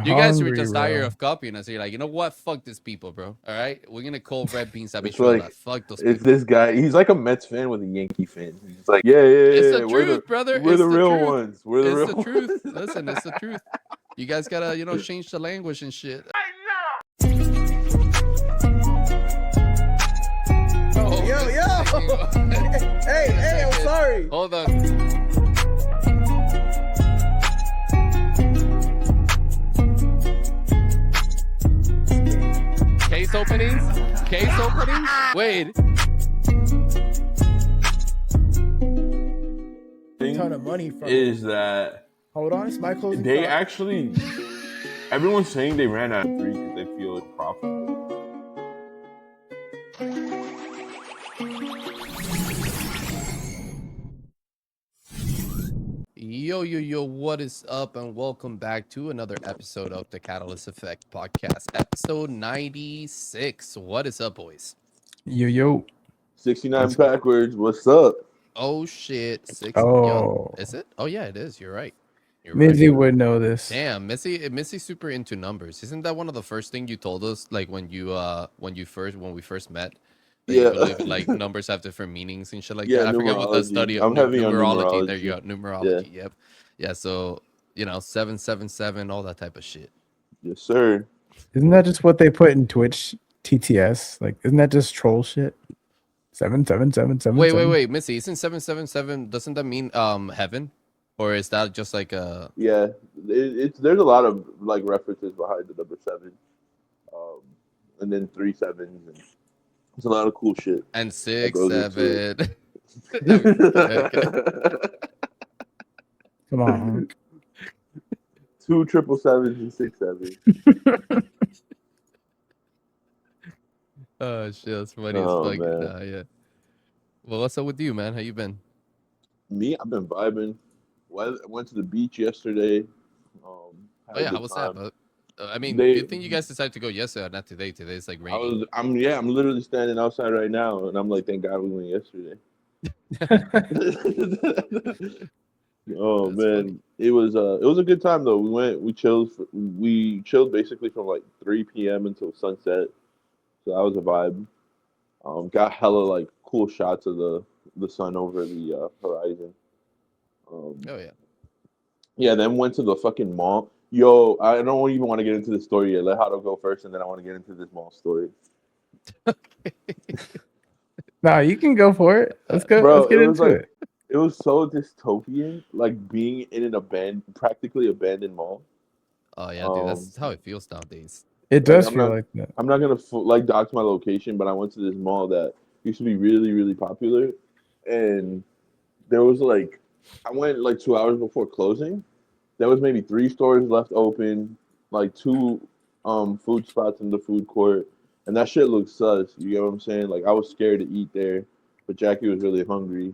You guys were Hungry, just tired bro. of copying us. So you're like, you know what? Fuck these people, bro. All right, we're gonna call red beans It's habichuela. like Fuck those it's people. this guy. He's like a Mets fan with a Yankee fan. He's like, It's yeah. the truth, brother. We're It's the the real truth. ones. We're the It's real the truth. ones. Listen, it's the truth. You guys gotta, change the language and shit. Oh, Yo, this yo. is taking- Hey, I'm sorry. Hold on. Case openings? Case openings? Wait. Ton of money from Is that Hold on, it's my closing they thought. actually? Everyone's saying they ran out of 3 because they feel it's profitable. Yo, what is up? And welcome back to another episode of the Catalyst Effect podcast, episode 96. What is up, boys? Yo. 69 backwards. What's up? Oh, shit. 6. Oh. Yo, is it? Oh, yeah, it is. You're right. Mizzy would know this. Damn, Missy's super into numbers. Isn't that one of the first things you told us, like when we first met? That Yeah. you believe like numbers have different meanings and shit like Yeah, that. I forget what the numerology. study of I'm heavy on numerology. There you go, numerology. numerology. Yep. Yeah. So 777, all that type of shit. Yes, sir. Isn't that just what they put in Twitch TTS? Like, isn't that just troll shit? 77777. Wait, Missy, isn't 777? Doesn't that mean heaven, or is that just like a? Yeah, there's a lot of like references behind the number 7, and then 3 sevens, and it's a lot of cool shit. And 6, goes into 7. Come on. 2 777s and 6 sevens. Oh shit, that's funny Oh, as fuck. man. Nah, yeah. Well, what's up with you, man? How you been? Me, I've been vibing. Went to the beach yesterday. Oh yeah, how was that? But I mean, They- good thing you guys decided to go yesterday, not today. Today's like rainy. I'm literally standing outside right now, and I'm like, thank God we went yesterday. Oh That's man, funny. it was a good time though. We chilled basically from like 3 p.m. until sunset, so that was a vibe. Got hella like cool shots of the sun over the horizon. Oh yeah. Yeah, then went to the fucking mall. Yo, I don't even want to get into the story yet. Let Hato go first, and then I want to get into this mall story. Nah, you can go for it. Let's go. Bro, Let's get it was into like- it. It was so dystopian, like being in an practically abandoned mall. Oh yeah, dude. That's how it feels nowadays. It does I'm feel not- like that. I'm not gonna like dox my location, but I went to this mall that used to be really, really popular, and there was like, I went like 2 hours before closing. There was maybe 3 stores left open, like 2 food spots in the food court, and that shit looked sus. You get what I'm saying? Like I was scared to eat there, but Jackie was really hungry.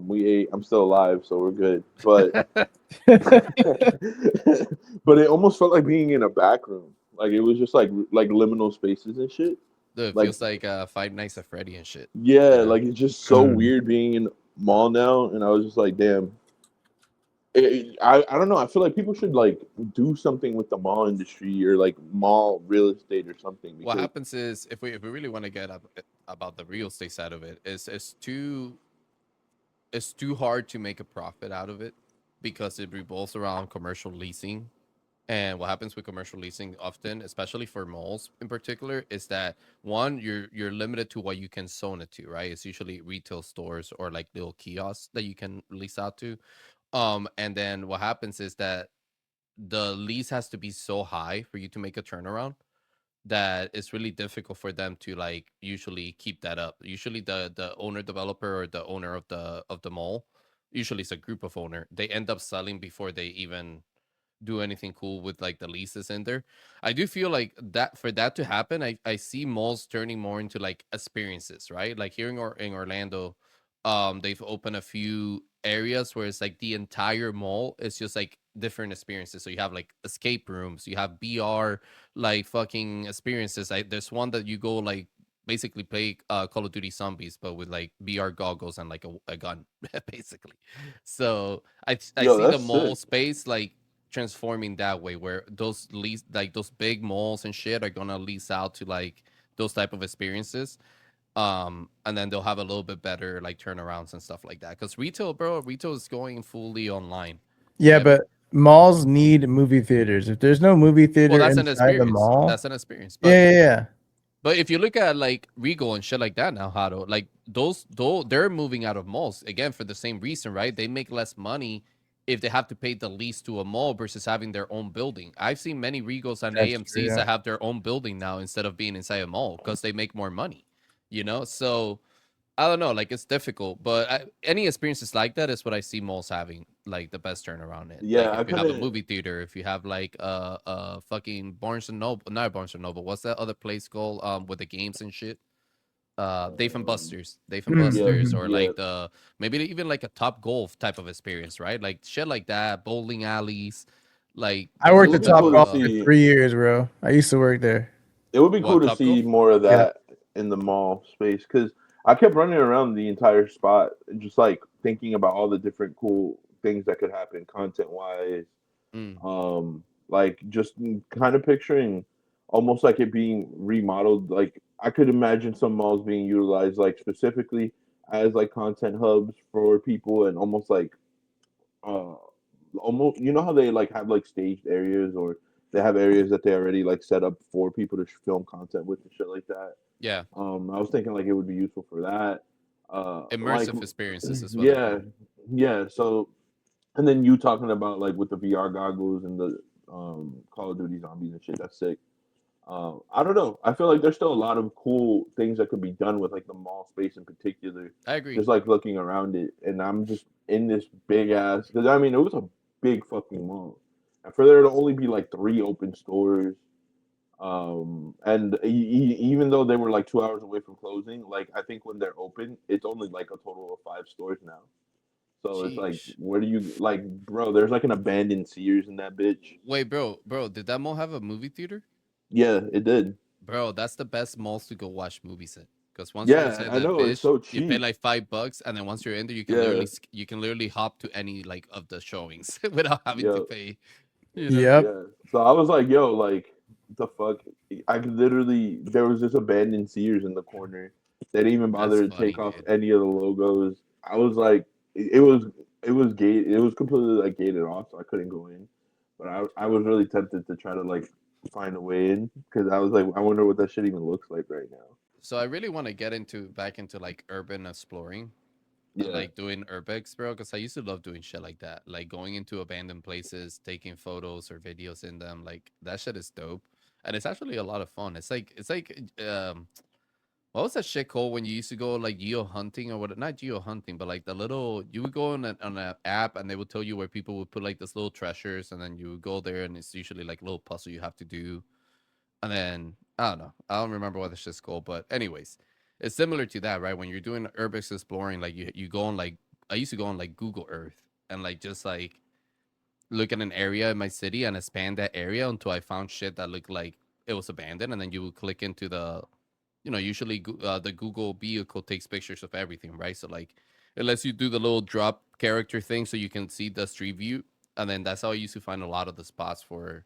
We ate. I'm still alive, so we're good. But but it almost felt like being in a back room. Like it was just like liminal spaces and shit. Dude, it Like- feels like Five Nights at Freddy and shit. Yeah, Yeah. like it's just so Mm. weird being in mall now, and I was just like, damn. I don't know. I feel like people should like do something with the mall industry or like mall real estate or something. What because- happens is if we really want to get about the real estate side of it, it's too hard to make a profit out of it because it revolves around commercial leasing. And what happens with commercial leasing often, especially for malls in particular, is that one, you're limited to what you can zone it to, right? It's usually retail stores or like little kiosks that you can lease out to. And then what happens is that the lease has to be so high for you to make a turnaround that it's really difficult for them to like usually keep that up. Usually the owner developer or the owner of the mall, usually it's a group of owner, they end up selling before they even do anything cool with like the leases in there. I do feel like that for that to happen, I see malls turning more into like experiences, right? Like here in Orlando, they've opened a few areas where it's like the entire mall is just like different experiences. So you have like escape rooms, you have VR like fucking experiences. Like there's one that you go like basically play Call of Duty Zombies, but with like VR goggles and like a gun, basically. So I Yo, see the that's mall sick. space like transforming that way, where those lease like those big malls and shit are gonna lease out to like those type of experiences. And then they'll have a little bit better like turnarounds and stuff like that. Because retail is going fully online. Yeah, get me? but malls need movie theaters. If there's no movie Well, theater that's an inside the experience. mall, That's an experience. yeah. But if you look at like Regal and shit like that now, Hado, like those though they're moving out of malls again for the same reason, right? They make less money if they have to pay the lease to a mall versus having their own building. I've seen many Regals and That's AMCs true, yeah. that have their own building now instead of being inside a mall because they make more money, So I don't know, like it's difficult, but any experiences like that is what I see malls having like the best turnaround in. Yeah, Like I if you have a couldn't. movie theater, if you have like fucking Barnes and Noble, not Barnes and Noble, what's that other place called with the games and shit? Dave and Buster's, Yeah, or yeah. like the maybe even like a Top Golf type of experience, right? Like shit like that, bowling alleys, like I worked would at be cool Top to Golf for see. 3 years, bro. I used to work there. It would be cool what to Top see Golf? more of Yeah. that in the mall space because I kept running around the entire spot, just like thinking about all the different cool things that could happen content wise. Mm. Like just kind of picturing almost like it being remodeled. Like I could imagine some malls being utilized like specifically as like content hubs for people and almost like uh almost you know how they like have like staged areas or they have areas that they already like set up for people to film content with and shit like that. Yeah, I was thinking like it would be useful for that. Like immersive experiences is what they're yeah, called. yeah. So and then you talking about like with the VR goggles and the Call of Duty zombies and shit. That's sick. I don't know. I feel like there's still a lot of cool things that could be done with like the mall space in particular. I agree. Just like looking around it, and I'm just in this big ass because I mean it was a big fucking mall, and for there to only be like 3 open stores, and even though they were like 2 hours away from closing, like I think when they're open, it's only like a total of 5 stores now. So it's like, Sheesh. where do you like, bro? There's like an abandoned Sears in that bitch. Wait, bro, did that mall have a movie theater? Yeah, it did. Bro, that's the best malls to go watch movies in. Because once you're Yeah, inside I that know it's bitch, so you pay cheap. like $5, and then once you're in there, Yeah, you can literally hop to any like of the showings without having to yeah, pay. Yep. yeah. So I was like, yo, like, the fuck? I could literally, there was this abandoned Sears in the corner. They didn't even That's bother to funny, take off dude. any of the logos. I was like, it was gated. It was completely like gated off, so I couldn't go in. But I was really tempted to try to like find a way in because I was like, I wonder what that shit even looks like right now. So I really want to get into back into like urban exploring and Yeah, like doing urbex, bro. Because I used to love doing shit like that, like going into abandoned places, taking photos or videos in them. Like that shit is dope, and it's actually a lot of fun. It's like what was that shit called when you used to go like geo hunting or what? Not geo hunting, but like the little you would go on an app and they would tell you where people would put like this little treasures, and then you would go there and it's usually like a little puzzle you have to do, and then I don't know, I don't remember what the shit's called, but anyways, it's similar to that, right? When you're doing urbex exploring, like you go on like I used to go on like Google Earth and like just like look at an area in my city and expand that area until I found shit that looked like it was abandoned, and then you would click into the usually the Google vehicle takes pictures of everything, right? So like it lets you do the little drop character thing so you can see the street view, and then that's how I used to find a lot of the spots for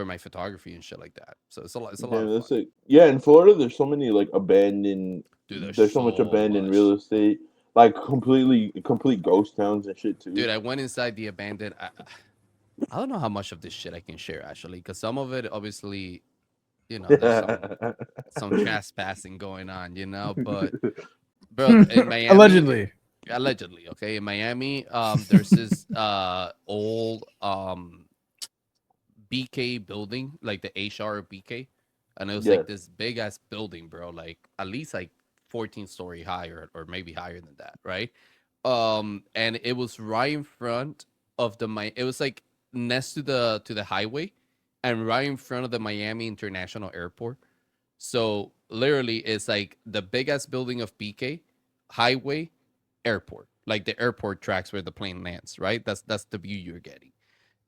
my photography and shit like that. So it's a lot of damn, fun, that's it. Yeah, in Florida, there's so many like abandoned. dude. There's There's so much so abandoned real much, estate, like complete ghost towns and shit too. dude. I went inside the abandoned. I don't know how much of this shit I can share actually, because some of it obviously, there's some trespassing going on, but bro, in Miami, Allegedly. allegedly, okay, in Miami, there's this old BK building, like the HR BK, and it was Yeah, like this big ass building, bro, like at least like 14-story high or maybe higher than that, right? And it was right in front of it was like next to the highway and right in front of the Miami International Airport. So literally, it's like the big ass building of BK, highway, airport, like the airport tracks where the plane lands. Right, that's the view you're getting.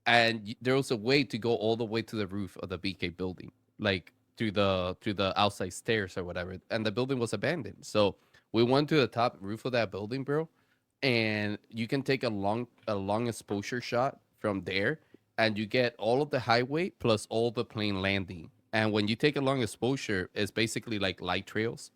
And there was a way to go all the way to the roof of the BK building, like through the outside stairs or whatever. And the building was abandoned. So we went to the top roof of that building, bro, and you can take a long exposure shot from there, and you get all of the highway plus all the plane landing. And when you take a long exposure, it's basically like light trails.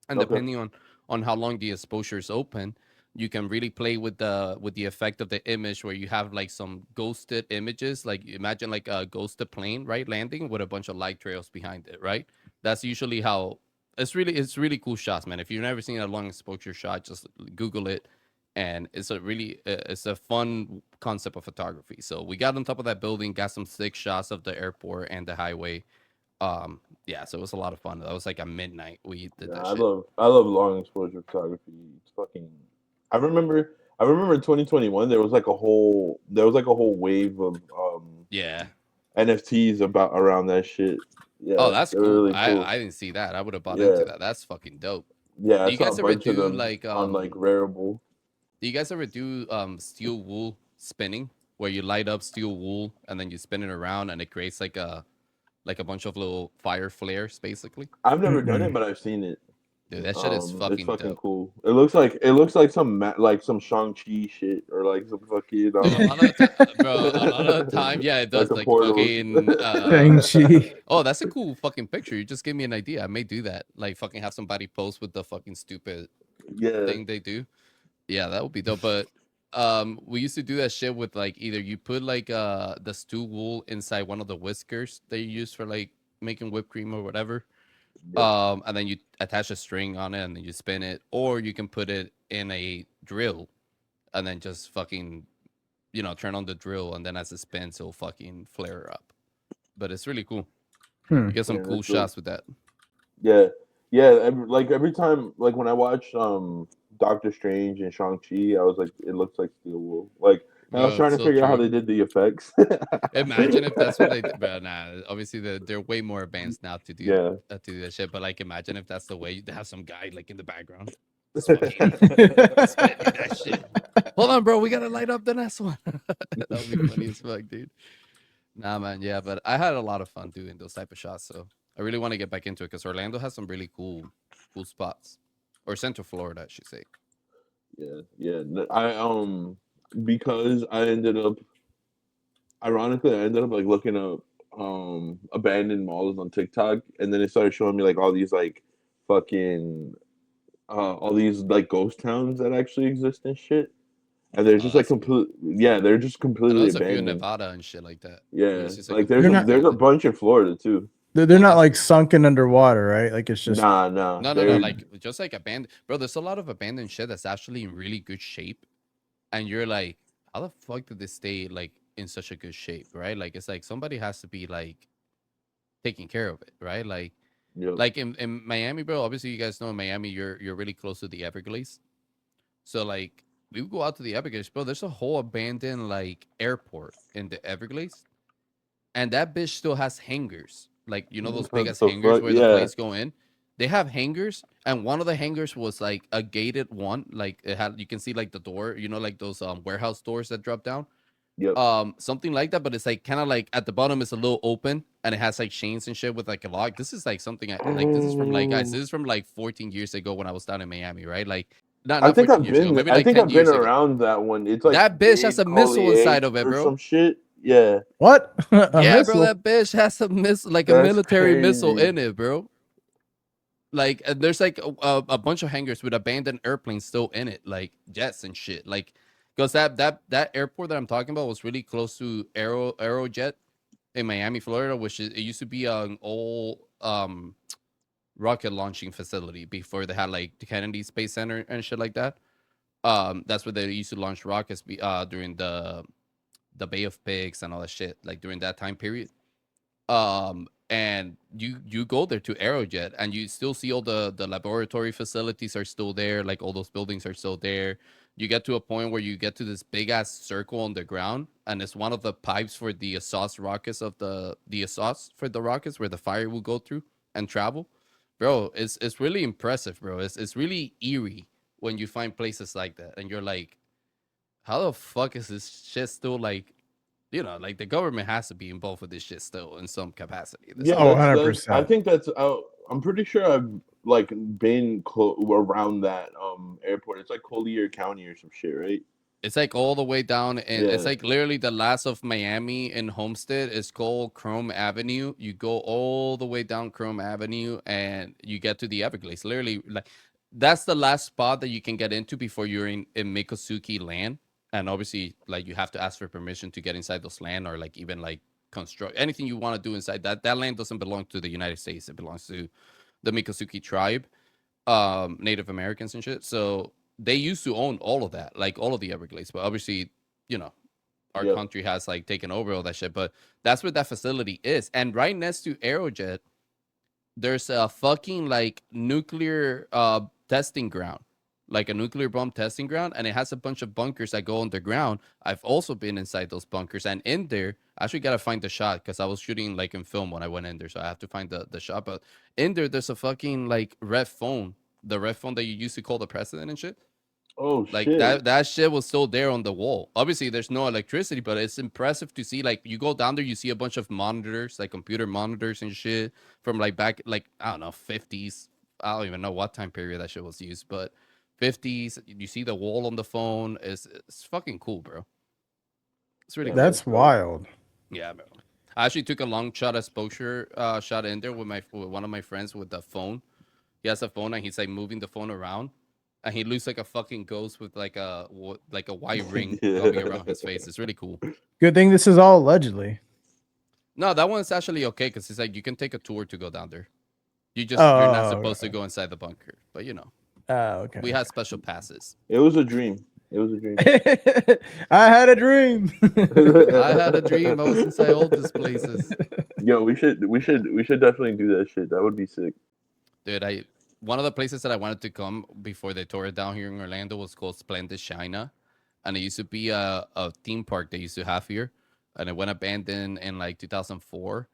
And Okay. depending on how long the exposure is open, you can really play with the effect of the image where you have like some ghosted images. Like imagine like a ghosted plane, right, landing with a bunch of light trails behind it, right? That's usually how it's really cool shots, man. If you've never seen a long exposure shot, just Google it, and it's a fun concept of photography. So we got on top of that building, got some sick shots of the airport and the highway. Yeah, so it was a lot of fun. That was like at midnight we did Yeah, that I shit. love long exposure photography. It's fucking. I remember in 2021 there was like a whole wave of Yeah. NFTs about around that shit. Oh, Yeah, that's they were cool. really cool. I didn't see that. I would have bought into Yeah, that. That's fucking dope. yeah, I Do you saw a guys ever bunch of do them like on like Rarible. do you guys ever do steel wool spinning where you light up steel wool and then you spin it around and it creates like a bunch of little fire flares basically? I've never done it, Mm-mm. but I've seen it. Dude, that shit is It's fucking fucking dope. cool. It looks like some Shang-Chi shit or like some fucking Dude, a lot of the time, bro, a lot of the time, yeah, it like does the like portals. fucking Shang-Chi. oh, that's a cool fucking picture. You just gave me an idea. I may do that. Like fucking have somebody post with the fucking stupid Yeah, thing they do. Yeah, that would be dope. But we used to do that shit with like either you put like the stew wool inside one of the whiskers that you use for like making whipped cream or whatever. yeah. And then you attach a string on it and then you spin it, or you can put it in a drill and then just fucking turn on the drill and then as it spins it'll fucking flare up. But it's really cool. You get some Yeah, cool that's dope. shots with that. Yeah, yeah. Every time, like when I watched Doctor Strange and Shang Chi, I was like, it looks like steel wool. Like I was Bro, trying it's to so figure out how true. they did the effects. Imagine if that's what they did. But nah, obviously they're way more advanced now Yeah. to do that shit. But like, imagine if that's the way they have some guy like in the background, just fucking spitting that shit. Hold on, bro, we gotta light up the next one. That would be funny as fuck, dude. Nah, man, yeah, but I had a lot of fun doing those type of shots, so I really want to get back into it because Orlando has some really cool spots, or Central Florida, I should say. Yeah, yeah. I because I ended up ironically I ended up like looking up abandoned malls on TikTok, and then it started showing me like all these like fucking all these like ghost towns that actually exist and shit. And they're Oh, just like that's cool. complete yeah, they're just I know completely there's a few in abandoned. Nevada and shit like that. Where Yeah. it's just like Like completely They're there's a abandoned. bunch in Florida too. they're Oh, not that's like cool. sunken underwater, right? Like it's just Nah, nah. No, They're like just like abandoned, bro. There's a lot of abandoned shit that's actually in really good shape, and you're like, how the fuck did this stay like in such a good shape, right? Like it's like somebody has to be like taking care of it, right? yep. Like in Miami, bro. Obviously, you guys know in Miami, you're really close to the Everglades, so like we would go out to the Everglades, bro. There's a whole abandoned like airport in the Everglades, and that bitch still has hangars. Like those big What ass the hangars fuck? where the Yeah. planes go in. They have hangars, and one of the hangars was like a gated one. Like it had, you can see like the door, like those warehouse doors that drop down. Yep. Something like that, but it's like kind of like at the bottom it's a little open, and it has like chains and shit with like a lock. This is like something like this is from like guys. This is from like 14 years ago when I was down in Miami, right? Like not 14 years ago, maybe I like think 10 I've been years ago. around that one. It's like That bitch has big a missile inside Collier of it, or bro. some shit. Yeah. what? A Yeah, bro, missile. that bitch has a missile, like a That's military missile crazy. in it, bro. Like, there's like a bunch of hangars with abandoned airplanes still in it, like jets and shit. Like, because that airport that I'm talking about was really close to Aerojet in Miami, Florida, which it used to be an old rocket launching facility before they had like the Kennedy Space Center and shit like that. That's where they used to launch rockets during the Bay of Pigs and all that shit, like during that time period. And you go there to Aerojet and you still see all the laboratory facilities are still there, like all those buildings are still there. You get to a point where you get to this big ass circle on the ground, and it's one of the pipes for the exhaust rockets of the exhaust for the rockets where the fire will go through and travel. Bro, it's really impressive, bro. It's really eerie when you find places like that and you're like, how the fuck is this shit still like, like the government has to be involved with this shit still in some capacity. This Yeah, Oh, stuff. that's. I 100%. think that's. I'm pretty sure I've like been around that airport. It's like Collier County or some shit, right? It's like all the way down, and it's Yeah. like literally the last of Miami and Homestead is called Chrome Avenue. You go all the way down Chrome Avenue, and you get to the Everglades. Literally, like that's the last spot that you can get into before you're in Mikosuke land. And obviously, like you have to ask for permission to get inside those land, or like even like construct anything you want to do inside that. That land doesn't belong to the United States. It belongs to the Mikosuke tribe, Native Americans and shit. So they used to own all of that, like all of the Everglades. But obviously, you know, our Yep. country has like taken over all that shit. But that's where that facility is. And right next to Aerojet, there's a fucking like nuclear testing ground, like a nuclear bomb testing ground, and it has a bunch of bunkers that go underground. I've also been inside those bunkers, and in there, I actually gotta find the shot because I was shooting like in film when I went in there, so I have to find the shot. But in there, there's a fucking like red phone, the red phone that you used to call the president and shit. Oh Like shit. that shit was still there on the wall. Obviously, there's no electricity, but it's impressive to see. Like you go down there, you see a bunch of monitors, like computer monitors and shit from like back, like I don't know, 50s. I don't even know what time period that shit was used, but 50s. You see the wall on the phone. It's fucking cool, bro. It's really Yeah, cool. That's wild. Yeah, bro. I actually took a long shot exposure shot in there with one of my friends with the phone. He has a phone and he's like moving the phone around, and he looks like a fucking ghost with like a white ring coming around his face. It's really cool. Good thing this is all allegedly. No, that one's actually okay because it's like you can take a tour to go down there. You're not supposed to go inside the bunker, but you know, Oh, okay. we had special passes. It was a dream. It was a dream. I had a dream. I had a dream. I was inside all these places. Yo, we should definitely do that shit. That would be sick. Dude, one of the places that I wanted to come before they tore it down here in Orlando was called Splendid China, and it used to be a theme park they used to have here, and it went abandoned in like 2004.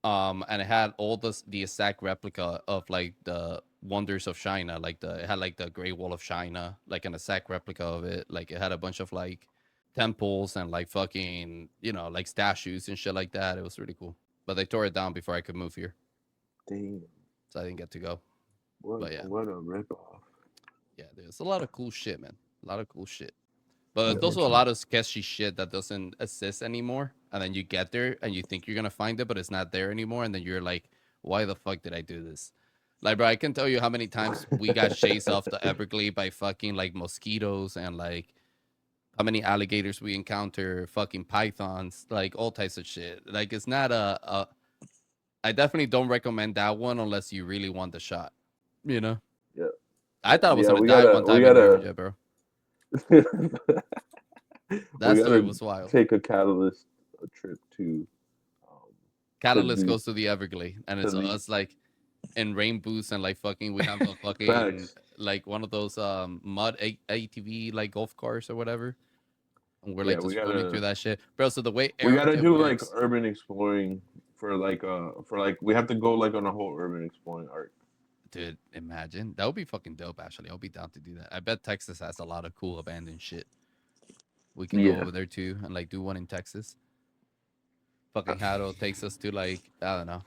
And it had all the exact replica of like the wonders of China, like it had like the Great Wall of China, like an exact replica of it. Like it had a bunch of like temples and like fucking like statues and shit like that. It was really cool, but they tore it down before I could move here, Damn. so I didn't get to go. What, But yeah. what a ripoff. Yeah, there's a lot of cool shit, man. A lot of cool shit. But there's also a lot of sketchy shit that doesn't exist anymore. And then you get there and you think you're going to find it, but it's not there anymore. And then you're like, why the fuck did I do this? Like, bro, I can tell you how many times we got chased off the Everglades by fucking like mosquitoes, and like how many alligators we encounter, fucking pythons, like all types of shit. Like, it's not I definitely don't recommend that one unless you really want the shot, you know? Yeah. I thought I was Yeah, going we to die gotta- one we time in gotta- Aerojet, bro. We That story gotta was wild. Take a catalyst trip to. Catalyst the- goes to the Everglades, and it's the- us like in rain boots and like fucking we have a fucking Facts. like one of those mud ATV like golf cars or whatever, and we're like Yeah, we just running gotta- through that shit, bro. So the way We gotta Aerojet do works, like urban exploring for like we have to go like on a whole urban exploring arc. dude. Imagine that would be fucking dope. Actually, I'll be down to do that. I bet Texas has a lot of cool abandoned shit. We can go Yeah. over there too and like do one in Texas. Fucking Haddle takes us to like I don't know.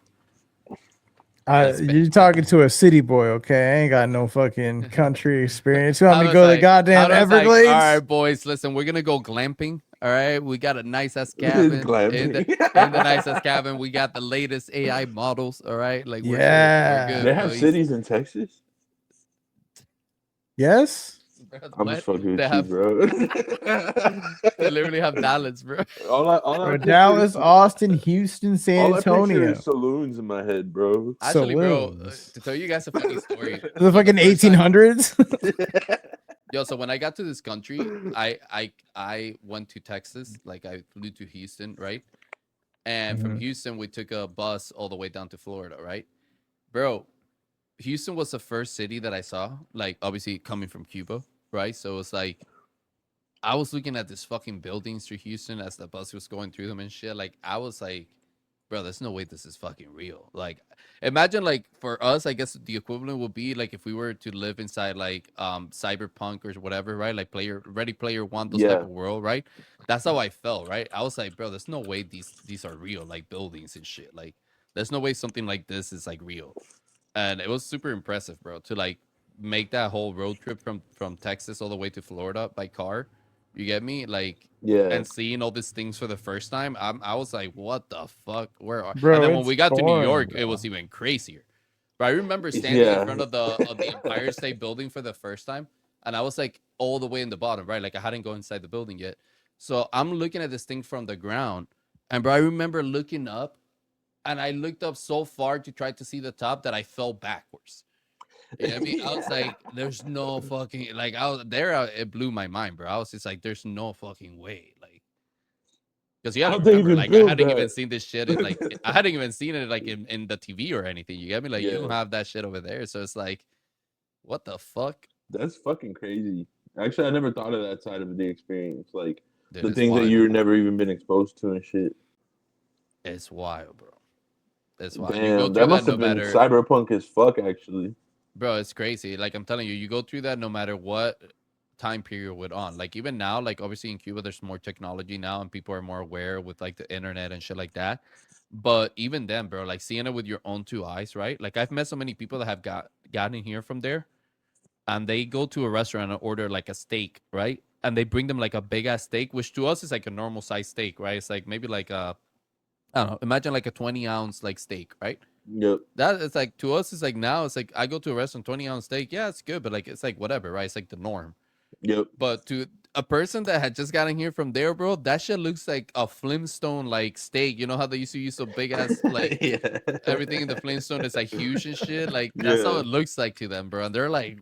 You talking to a city boy, okay? I ain't got no fucking country experience. You want me to go to the goddamn Haddle's like, Everglades? all right, boys, listen, we're gonna go glamping. All right, we got a nice ass cabin. In the nice ass cabin, we got the latest AI models. All right, like we're Yeah. good. They have boys. cities in Texas. Yes. I'm What? just fucking with They you, have- bro. They literally have Dallas, bro. all I Bro, picture Dallas, is- Austin, Houston, San all I picture Antonio. is saloons in my head, bro. Actually, bro, Saloons. to tell you guys a funny story. The fucking first time- 1800s. Yo, so when I got to this country, I went to Texas. Like I flew to Houston, right? And from Mhm. Houston, we took a bus all the way down to Florida, right? Bro, Houston was the first city that I saw, like obviously coming from Cuba, right? So it's like I was looking at this fucking buildings through Houston as the bus was going through them and shit. Like I was like, bro, there's no way this is fucking real. Like imagine like for us, I guess the equivalent would be like if we were to live inside like cyberpunk or whatever, right? Like Ready Player One, those type Yeah. of world, right? That's how I felt, right? I was like, bro, there's no way these are real, like buildings and shit. Like there's no way something like this is like real. And it was super impressive, bro, to like make that whole road trip from Texas all the way to Florida by car. You get me? Like, Yeah. and seeing all these things for the first time, I was like, what the fuck? Where are? Bro, And then when it's we got to New foreign, York, it bro. was even crazier. But I remember standing in Yeah. front of the Empire State Building for the first time, and I was like all the way in the bottom, right? Like I hadn't gone inside the building yet. So I'm looking at this thing from the ground, and bro, I remember looking up, and I looked up so far to try to see the top that I fell backwards. Yeah, I mean, I was like, "There's no fucking like." I was there. It blew my mind, bro. I was just like, "There's no fucking way!" Like, because you gotta How'd they remember, even like, I build hadn't even that? seen this shit in like, I hadn't even seen it like in the TV or anything. You get me? Like, you don't Yeah, have that shit over there, so it's like, what the fuck, that's fucking crazy. Actually, I never thought of that side of the experience, like dude? the It's things that wild. you've never even been exposed to and shit. It's wild, bro. It's wild. You go Damn, through that that must no have been matter, cyberpunk as fuck, actually. bro. It's crazy. Like I'm telling you, you go through that no matter what time period we're on. Like even now, like obviously in Cuba, there's more technology now, and people are more aware with like the internet and shit like that. But even then, bro, like seeing it with your own two eyes, right? Like I've met so many people that have gotten here from there, and they go to a restaurant and order like a steak, right? And they bring them like a big ass steak, which to us is like a normal size steak, right? It's like maybe like a, I don't know, imagine like a 20-ounce like steak, right? Yep, That it's like to us, it's like now it's like I go to a restaurant, 20-ounce steak, yeah, it's good, but like it's like whatever, right? It's like the norm. yep. But to a person that had just gotten here from there, bro, that shit looks like a Flintstone like steak. You know how they used to use so big ass like Yeah, everything in the Flintstone is like huge and shit. Like that's how yeah. it looks like to them, bro. And they're like,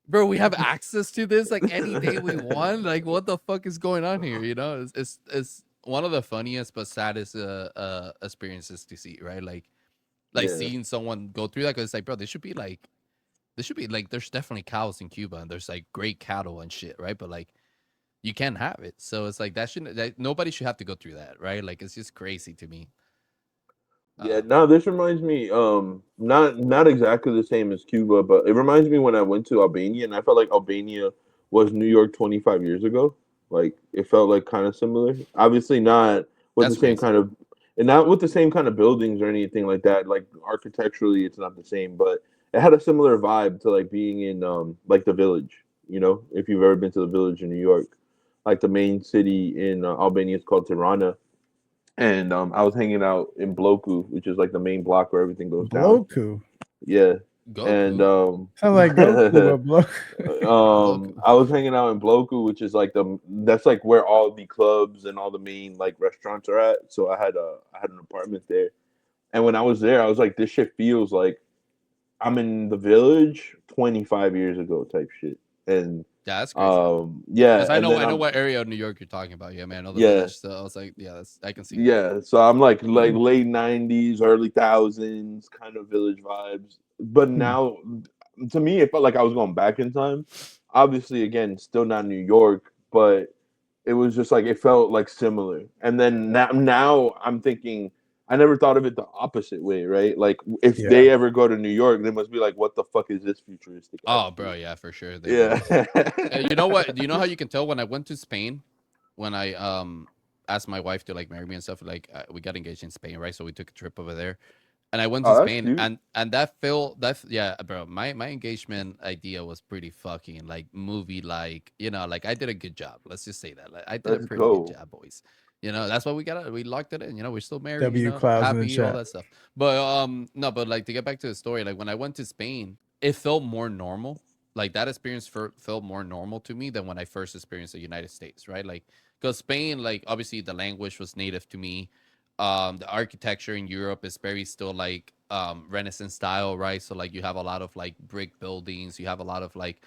bro, we have access to this like any day we want. Like, what the fuck is going on here? You know, it's one of the funniest but saddest experiences to see, right? Like Yeah. seeing someone go through that because it's like, bro, this should be like there's definitely cows in Cuba and there's like great cattle and shit, right? But like you can't have it. So it's like that nobody should have to go through that, right? Like it's just crazy to me. Yeah, Um, no, this reminds me, not exactly the same as Cuba, but it reminds me when I went to Albania, and I felt like Albania was New York 25 years ago. Like it felt like kind of similar. Obviously, not with the that's same crazy. kind of, and not with the same kind of buildings or anything like that. Like architecturally, it's not the same, but it had a similar vibe to like being in like the village. You know, if you've ever been to the village in New York, like the main city in Albania is called Tirana, and I was hanging out in Bloku, which is like the main block where everything goes down. Bloku. Yeah, and Goku, Sounds like Goku, but Bloku. Goku. I was hanging out in Bloku, which is like that's like where all the clubs and all the main like restaurants are at. So I had an apartment there, and when I was there, I was like, this shit feels like I'm in the village 25 years ago type shit, and Yeah, that's crazy. yeah, Because and then I know I'm what area of New York you're talking about. Yeah, man, I know the yeah. village. So I was like, yeah, that's I can see that. Yeah, so I'm like late '90s, early thousands kind of village vibes. But Hmm. now, to me, it felt like I was going back in time. Obviously, again, still not New York, but it was just like it felt like similar. And then now I'm thinking, I never thought of it the opposite way, right? Like if Yeah. they ever go to New York, they must be like, "What the fuck is this futuristic ass Oh, bro, shit?" yeah, for sure they will. Yeah, You know what? Do you know how you can tell when I went to Spain? When I asked my wife to like marry me and stuff, like we got engaged in Spain, right? So we took a trip over there, and I went to oh, that's Spain, cute. and that felt that yeah, bro. My engagement idea was pretty fucking like movie like, you know, like I did a good job. Let's just say that, like, I did a Let's pretty good go. job, boys. You know, that's why we locked it in. You know, we're still married. You W know, Clouds in the happy, all chat. that stuff. But no, but like to get back to the story, like when I went to Spain, it felt more normal. Like that experience felt more normal to me than when I first experienced the United States, right? Like because Spain, like obviously the language was native to me. The architecture in Europe is very still like Renaissance style, right? So like you have a lot of like brick buildings, you have a lot of like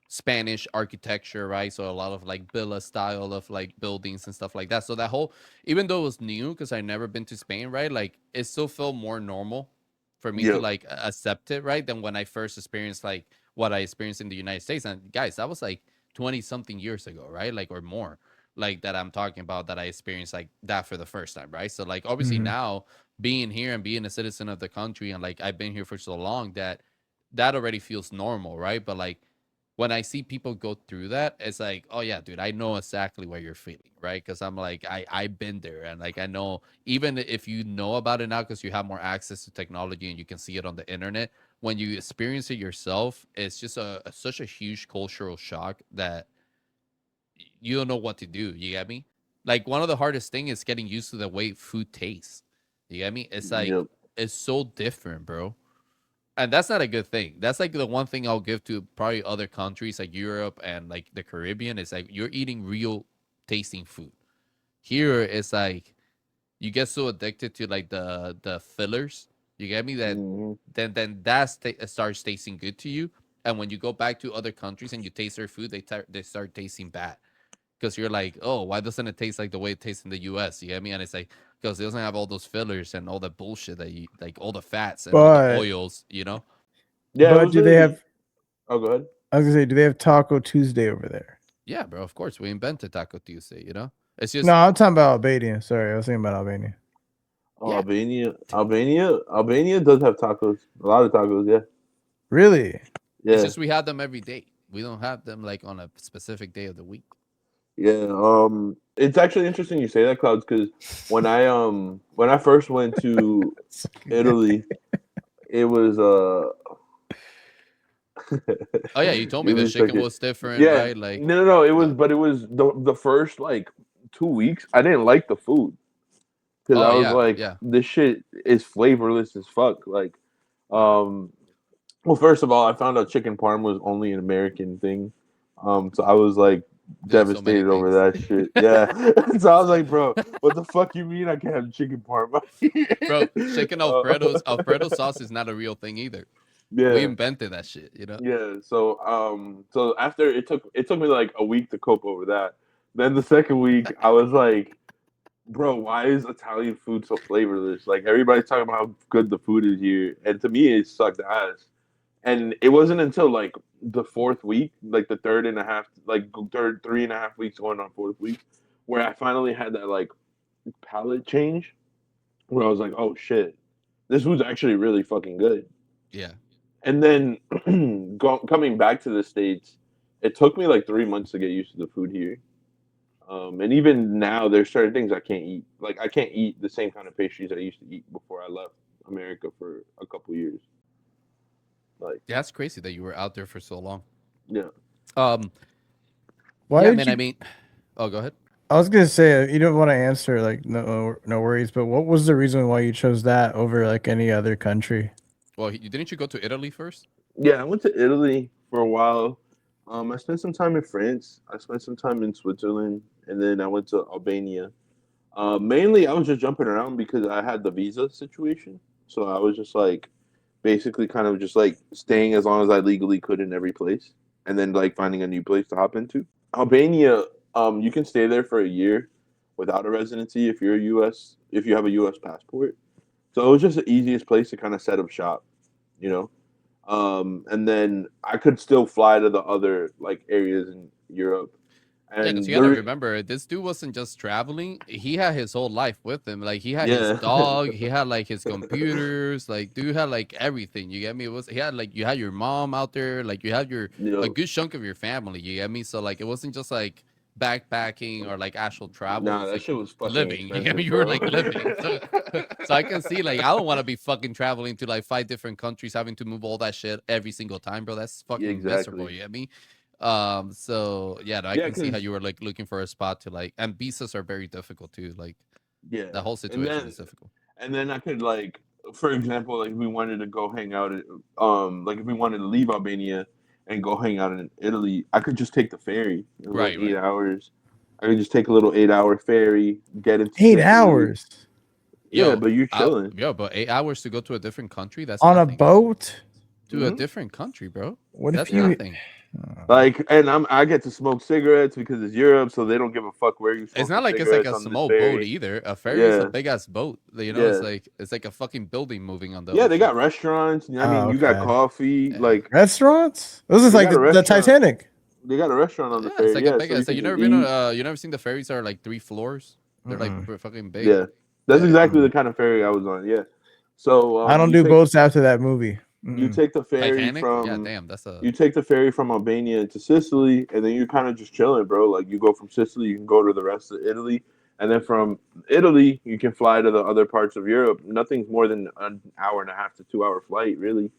Spanish architecture, right? So a lot of like villa style of like buildings and stuff like that. So that whole, even though it was new because I never been to Spain, right? Like it still felt more normal for me to Yep. like accept it, right? Than when I first experienced like what I experienced in the United States. And guys, that was like 20 something years ago, right? Like or more. Like that I'm talking about that I experienced like that for the first time, right? So like obviously Mhm. now being here and being a citizen of the country and like I've been here for so long that that already feels normal, right? But like when I see people go through that, it's like, oh yeah, dude, I know exactly what you're feeling, right? Because I'm like, I've been there, and like I know, even if you know about it now, because you have more access to technology and you can see it on the internet, when you experience it yourself, it's just such a huge cultural shock that you don't know what to do. You get me? Like one of the hardest thing is getting used to the way food tastes. You get me? It's like Yep. it's so different, bro. And that's not a good thing. That's like the one thing I'll give to probably other countries like Europe and like the Caribbean is like you're eating real tasting food. Here it's like you get so addicted to like the fillers. You get me that Mhm. then that starts tasting good to you. And when you go back to other countries and you taste their food, they start tasting bad because you're like, oh, why doesn't it taste like the way it tastes in the U.S.? You get me? And it's like because it doesn't have all those fillers and all the bullshit that you like, all the fats and all the But oils. You know? Yeah, it but was do they really- have? Oh, go ahead. I was gonna say, do they have Taco Tuesday over there? Yeah, bro. Of course, we invented Taco Tuesday. You know? It's just No, I'm talking about Albania. Sorry, I was thinking about Albania. Oh, Yeah. Albania does have tacos. A lot of tacos, yeah. Really? Yeah. it's just we have them every day. We don't have them like on a specific day of the week. Yeah, it's actually interesting you say that, Cloudz, because when I first went to Italy, it was Oh yeah, you told me Give the a chicken second. was different, Yeah, right? Like no, it was, yeah. but it was the first like 2 weeks. I didn't like the food because Oh I was yeah, like, yeah. this shit is flavorless as fuck. Like, well, first of all, I found out chicken parm was only an American thing. So I was like There's so many devastated over things. that shit. Yeah. So I was like, bro, what the fuck you mean I can't have chicken parm? Bro, chicken Alfredo sauce is not a real thing either. We Yeah. invented that shit, you know? Yeah. So after it took me like a week to cope over that. Then the second week I was like, bro, why is Italian food so flavorless? Like everybody's talking about how good the food is here, and to me it sucked ass. And it wasn't until like the fourth week, like the third and a half, like third 3.5 weeks going on fourth week, where I finally had that like palate change, where I was like, oh shit, this food's actually really fucking good. Yeah. And then coming back to the States, it took me like 3 months to get used to the food here. And even now, there's certain things I can't eat. Like I can't eat the same kind of pastries I used to eat before I left America for a couple years. Like, Yeah, that's crazy that you were out there for so long. yeah. Why yeah, did man, you? I mean oh go ahead. I was gonna say you don't want to answer like no worries, but what was the reason why you chose that over like any other country? Well, didn't you go to Italy first? Yeah, I went to Italy for a while. I spent some time in France. I spent some time in Switzerland, and then I went to Albania. Mainly, I was just jumping around because I had the visa situation. So I was just like, basically, kind of just like staying as long as I legally could in every place, and then like finding a new place to hop into. Albania, you can stay there for a year without a residency if you're a U.S. if you have a U.S. passport. So it was just the easiest place to kind of set up shop, you know. And then I could still fly to the other like areas in Europe. Yeah, because And you gotta remember, this dude wasn't just traveling; he had his whole life with him. Like he had his yeah, dog, he had like his computers, like dude had like everything. You get me? It was he had like you had your mom out there, like you had your a Yep. good chunk of your family. You get me? So like it wasn't just like backpacking or like actual travel. It Nah, was that like shit was fucking living. You get me? expensive, You were bro. like living. So I can see like I don't want to be fucking traveling to like 5 different countries, having to move all that shit every single time, bro. That's Yeah, fucking miserable. exactly. You get me? So yeah, no, I Yeah, can see how cause you were like looking for a spot to like, and visas are very difficult too. Like yeah, the whole and situation then is difficult. I could like, for example, like if we wanted to go hang out, like if we wanted to leave Albania and go hang out in Italy, I could just take the ferry. It was like Right, 8 hours. I could just take a little 8 hour ferry, get into 8 Sicily. hours Yeah, but you're I, chilling. yo, but 8 hours to go to a different country, that's on a nothing. boat. To a Mhm. different country, bro. What That's if you? nothing. Like, and I get to smoke cigarettes because it's Europe, so they don't give a fuck where you It's smoke not the like it's like cigarettes a on this small boat ferry. either. A ferry is a Yeah, big ass boat. You know, yeah, it's like a fucking building moving on the yeah. They ocean. got restaurants. I Oh, mean, you got okay. coffee. Yeah. Like, Restaurants? This is they like got a the restaurant. Titanic. They got a restaurant on the Yeah, it's ferry. like a Yeah, big so you ass. can You just never been eat. on you never seen the ferries that are like 3 floors? They're like Mm-mm. fucking big. Yeah, that's Yeah, yeah. exactly the kind of ferry I was on. Yeah. So I don't do boats after that movie. you Mm-mm. take the ferry Titanic? Yeah, from damn, that's a you take the ferry from Albania to Sicily, and then you're kind of just chilling, bro. Like you go from Sicily, you can go to the rest of Italy, and then from Italy, you can fly to the other parts of Europe. Nothing's more than an hour and a half to 2 hour flight, really.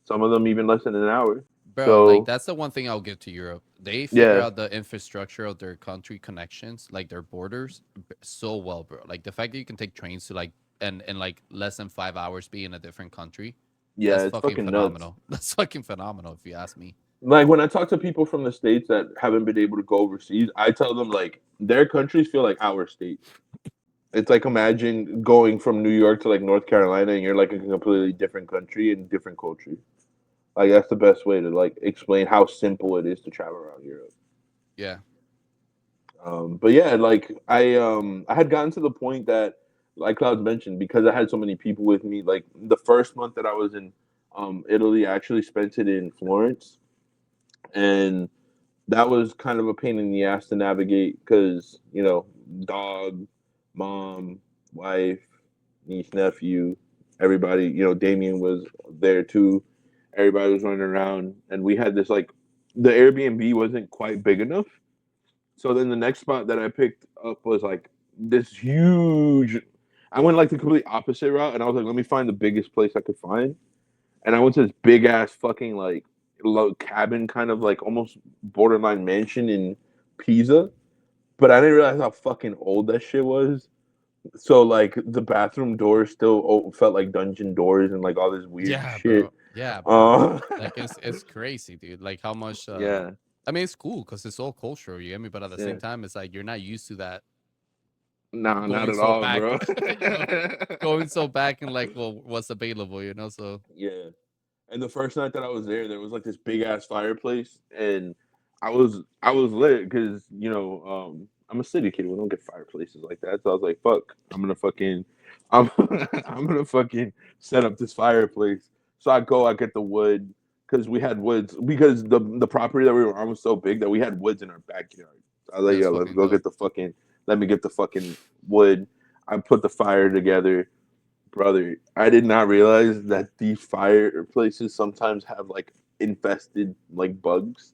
Some of them even less than an hour. Bro, So like that's the one thing I'll give to Europe. They figure yeah, out the infrastructure of their country connections, like their borders, so well, bro. Like the fact that you can take trains to like and like less than 5 hours be in a different country, yeah, that's it's fucking fucking nuts. phenomenal. That's fucking phenomenal if you ask me. Like when I talk to people from the states that haven't been able to go overseas, I tell them like their countries feel like our states. It's like imagine going from New York to like North Carolina, and you're like a completely different country and different culture. Like that's the best way to like explain how simple it is to travel around Europe. Yeah. But yeah, like I had gotten to the point that, like Cloudz mentioned, because I had so many people with me. Like the first month that I was in Italy, I actually spent it in Florence, and that was kind of a pain in the ass to navigate because dog, mom, wife, niece, nephew, everybody. Damien was there too. Everybody was running around, and we had this like the Airbnb wasn't quite big enough. So then the next spot that I picked up was like this huge. I went like the complete opposite route, and I was like, let me find the biggest place I could find. And I went to this big ass fucking like low cabin, kind of like almost borderline mansion in Pisa. But I didn't realize how fucking old that shit was. So like the bathroom doors still felt like dungeon doors and like all this weird Yeah, shit. bro. Yeah, bro. Like Uh, it's crazy, dude. Like how much yeah, I mean it's cool because it's all cultural, you get me? But at the yeah. same time, it's like you're not used to that Nah, not going at so all, back, bro. you know, going so back and like, well, what's available, you know? So Yeah. And the first night that I was there was like this big ass fireplace, and I was lit because I'm a city kid. We don't get fireplaces like that, so I was like, "Fuck, I'm I'm gonna fucking set up this fireplace." So I get the wood because we had woods because the property that we were on was so big that we had woods in our backyard. So I was like, that's "Yo, let's fucking go dope. get the fucking let me get the fucking wood." I put the fire together. Brother, I did not realize that these fireplaces sometimes have like infested like bugs.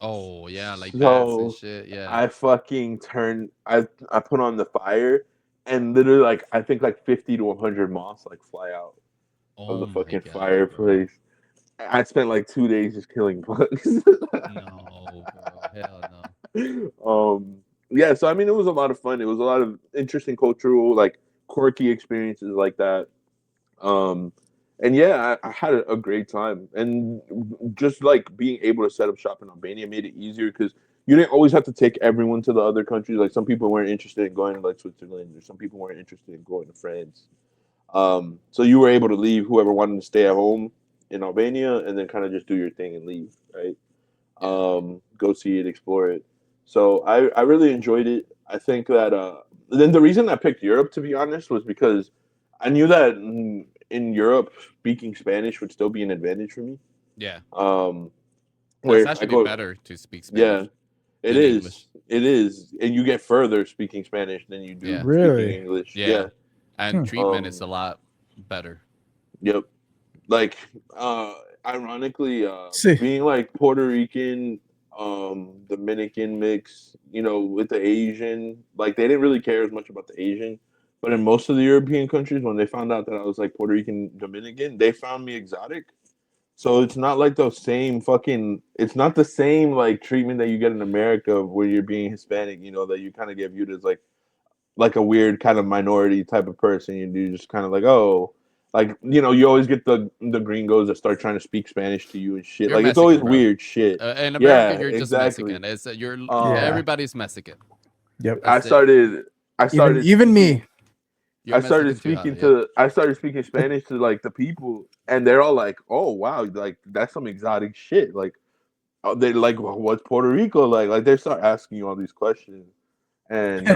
Oh yeah, like bats and So shit. Yeah. I fucking turned I put on the fire and literally like I think like 50 to 100 moths like fly out of the Oh my fucking god, bro. fireplace. I spent like 2 days just killing bugs. No, bro. Hell no. um yeah, so I mean it was a lot of fun. It was a lot of interesting cultural like quirky experiences like that. Um, and yeah, I had a great time, and just like being able to set up shop in Albania made it easier because you didn't always have to take everyone to the other countries. Like some people weren't interested in going to like Switzerland, or some people weren't interested in going to France. So you were able to leave whoever wanted to stay at home in Albania, and then kind of just do your thing and leave, right? Yeah. Go see it, explore it. So I really enjoyed it. I think that then the reason I picked Europe, to be honest, was because I knew that in Europe speaking Spanish would still be an advantage for me. Yeah. Um, No, where it's if I actually go, better to speak yeah, Spanish than English. it is, and you get further speaking Spanish than you do Yeah. speaking Really? English. Yeah. Yeah. And Hmm. treatment is a lot better. Yep. Like uh ironically See, being like Puerto Rican, Dominican mix, with the Asian, like they didn't really care as much about the Asian, but in most of the European countries when they found out that I was like Puerto Rican Dominican, they found me exotic. So it's not like the same it's not the same like treatment that you get in America where you're being Hispanic, that you kind of get viewed as like a weird kind of minority type of person. You just kind of like, oh, like you always get the gringos that start trying to speak Spanish to you and shit. You're Like it's always Mexican, bro. weird shit. In America, Yeah, you're just exactly. Mexican. It's you're yeah. everybody's Mexican. Yep. I That's it. started I started Even speaking me. You're Mexican too, Javi. Yep. I started speaking Spanish to like the people, and they're all like, "Oh wow, like that's some exotic shit." Like they like, well, "What's Puerto Rico like?" Like they start asking you all these questions, and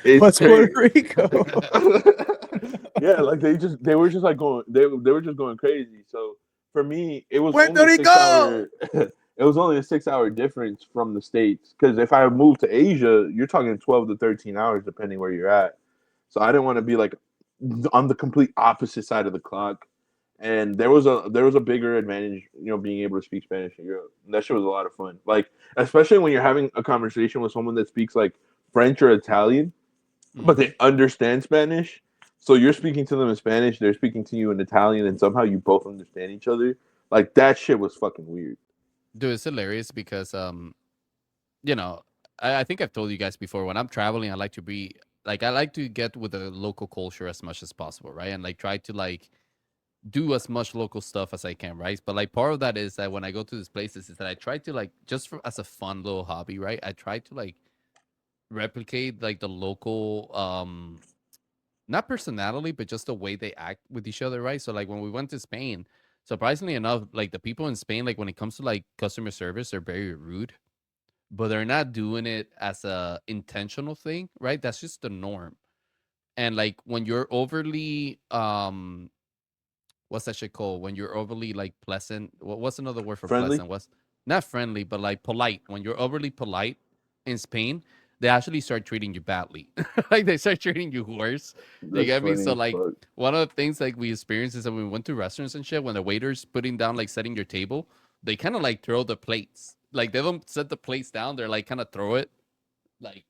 it's What's Puerto crazy. Rico? Yeah, like they were just like going they were just going crazy. So for me, it was only Puerto a six Rico. hour it was only a 6 hour difference from the States. Because if I moved to Asia, you're talking 12 to 13 hours depending where you're at. So I didn't want to be like on the complete opposite side of the clock. And there was a bigger advantage, being able to speak Spanish in Europe. And that shit was a lot of fun. Like, especially when you're having a conversation with someone that speaks like French or Italian, but Mhm. they understand Spanish. So you're speaking to them in Spanish, they're speaking to you in Italian, and somehow you both understand each other. Like that shit was fucking weird. Dude, it's hilarious because you know, I think I've told you guys before, when I'm traveling, I like to be like, I like to get with the local culture as much as possible, right? And like try to like do as much local stuff as I can, right? But like part of that is that when I go to these places is that I try to like just for as a fun little hobby, right? I try to like replicate like the local not personality, but just the way they act with each other, right? So like when we went to Spain, surprisingly enough, like the people in Spain, like when it comes to like customer service, they're very rude, but they're not doing it as a intentional thing, right? That's just the norm. And like when you're overly what's that shit called? When you're overly like pleasant, what's another word for Friendly. pleasant? What's not friendly, but like polite. When you're overly polite in Spain, they actually start treating you badly. Like they start treating you worse. You That's get me? funny So as like fuck. one of the things like we experienced is that when we went to restaurants and shit, when the waiter's putting down like setting your table, they kind of like throw the plates. Like they don't set the plates down, they're like kind of throw it like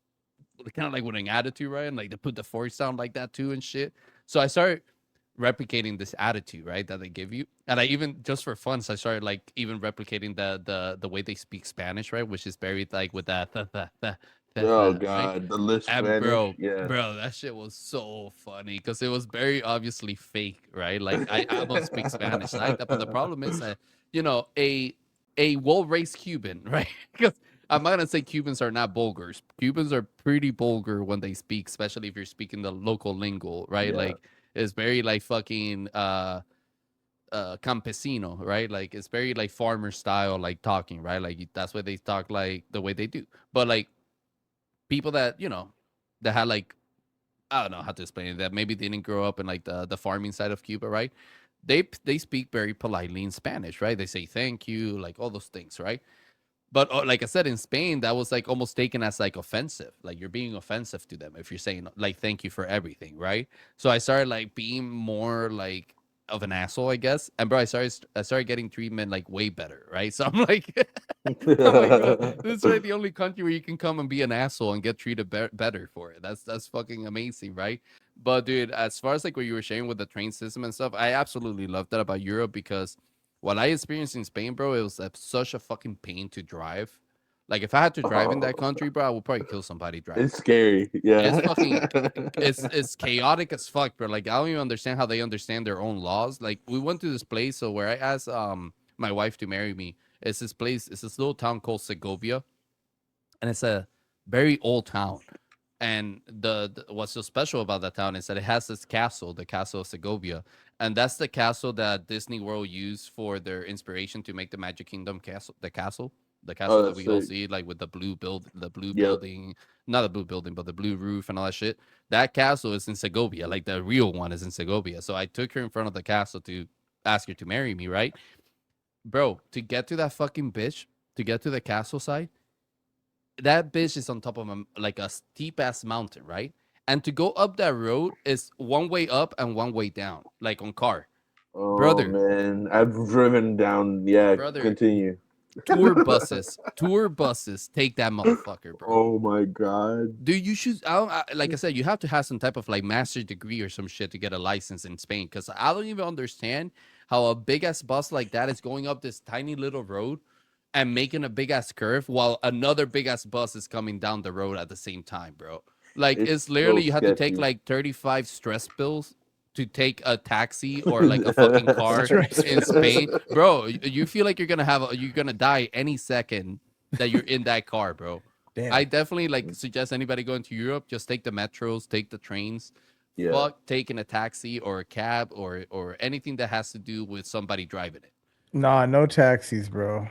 kind of like with an attitude, right? And like they put the forks down like that too and shit. So I started replicating this attitude, right, that they give you. And I even just for fun, so I started like even replicating the way they speak Spanish, right? Which is very like with that Oh right? God, the list And Spanish. Yeah. bro, that shit was so funny because it was very obviously fake, right? Like I don't speak Spanish like that, but the problem is that a well-raised Cuban, right? Because I'm not gonna say Cubans are not vulgar. Cubans are pretty vulgar when they speak, especially if you're speaking the local lingo, right? Yeah. Like it's very like fucking campesino, right? Like it's very like farmer style, like talking, right? Like that's why they talk like the way they do. But like people that that had like I don't know how to explain it, that maybe they didn't grow up in like the farming side of Cuba, right? They speak very politely in Spanish, right? They say thank you, like all those things, right? But like I said, in Spain, that was like almost taken as like offensive. Like you're being offensive to them if you're saying like thank you for everything, right? So I started like being more like of an asshole, I guess. And bro, I started getting treatment like way better, right? So I'm like, I'm like, bro, this is like the only country where you can come and be an asshole and get treated better for it. That's fucking amazing, right? But dude, as far as like what you were sharing with the train system and stuff, I absolutely love that about Europe because what I experienced in Spain, bro, it was such a fucking pain to drive. Like if I had to drive in that Oh, country, bro, I would probably kill somebody it's driving. scary. It's Yeah. fucking it's chaotic as fuck, bro. Like I don't even understand how they understand their own laws. Like we went to this place, so where I asked my wife to marry me, it's this place, it's this little town called Segovia, and it's a very old town. And what's so special about that town is that it has this castle, the Castle of Segovia, and that's the castle that Disney World used for their inspiration to make the Magic Kingdom castle, the Oh, castle that that's we all sick. see, like with the blue Yep. building, not the blue building, but the blue roof and all that shit. That castle is in Segovia, like the real one is in Segovia. So I took her in front of the castle to ask her to marry me, right, bro? To get to that fucking bitch, to get to the castle side, that bitch is on top of like a steep ass mountain, right? And to go up that road is one way up and one way down, like on car. Oh Brother, man, I've driven down. Yeah, brother, continue. tour buses take that motherfucker, bro. Oh my God. Dude, you should. Like I said, you have to have some type of like master's degree or some shit to get a license in Spain. Because I don't even understand how a big ass bus like that is going up this tiny little road and making a big ass curve while another big ass bus is coming down the road at the same time, bro. Like It's it's so literally you have to take sketchy. like 35 stress pills to take a taxi or like a fucking car Stress in pills. Spain, bro. You feel like you're gonna die any second that you're in that car, bro. I Damn. definitely like suggest anybody going to Europe, just take the metros, take the trains. Yeah. Fuck taking a taxi or a cab or anything that has to do with somebody driving it. Nah, no taxis, bro.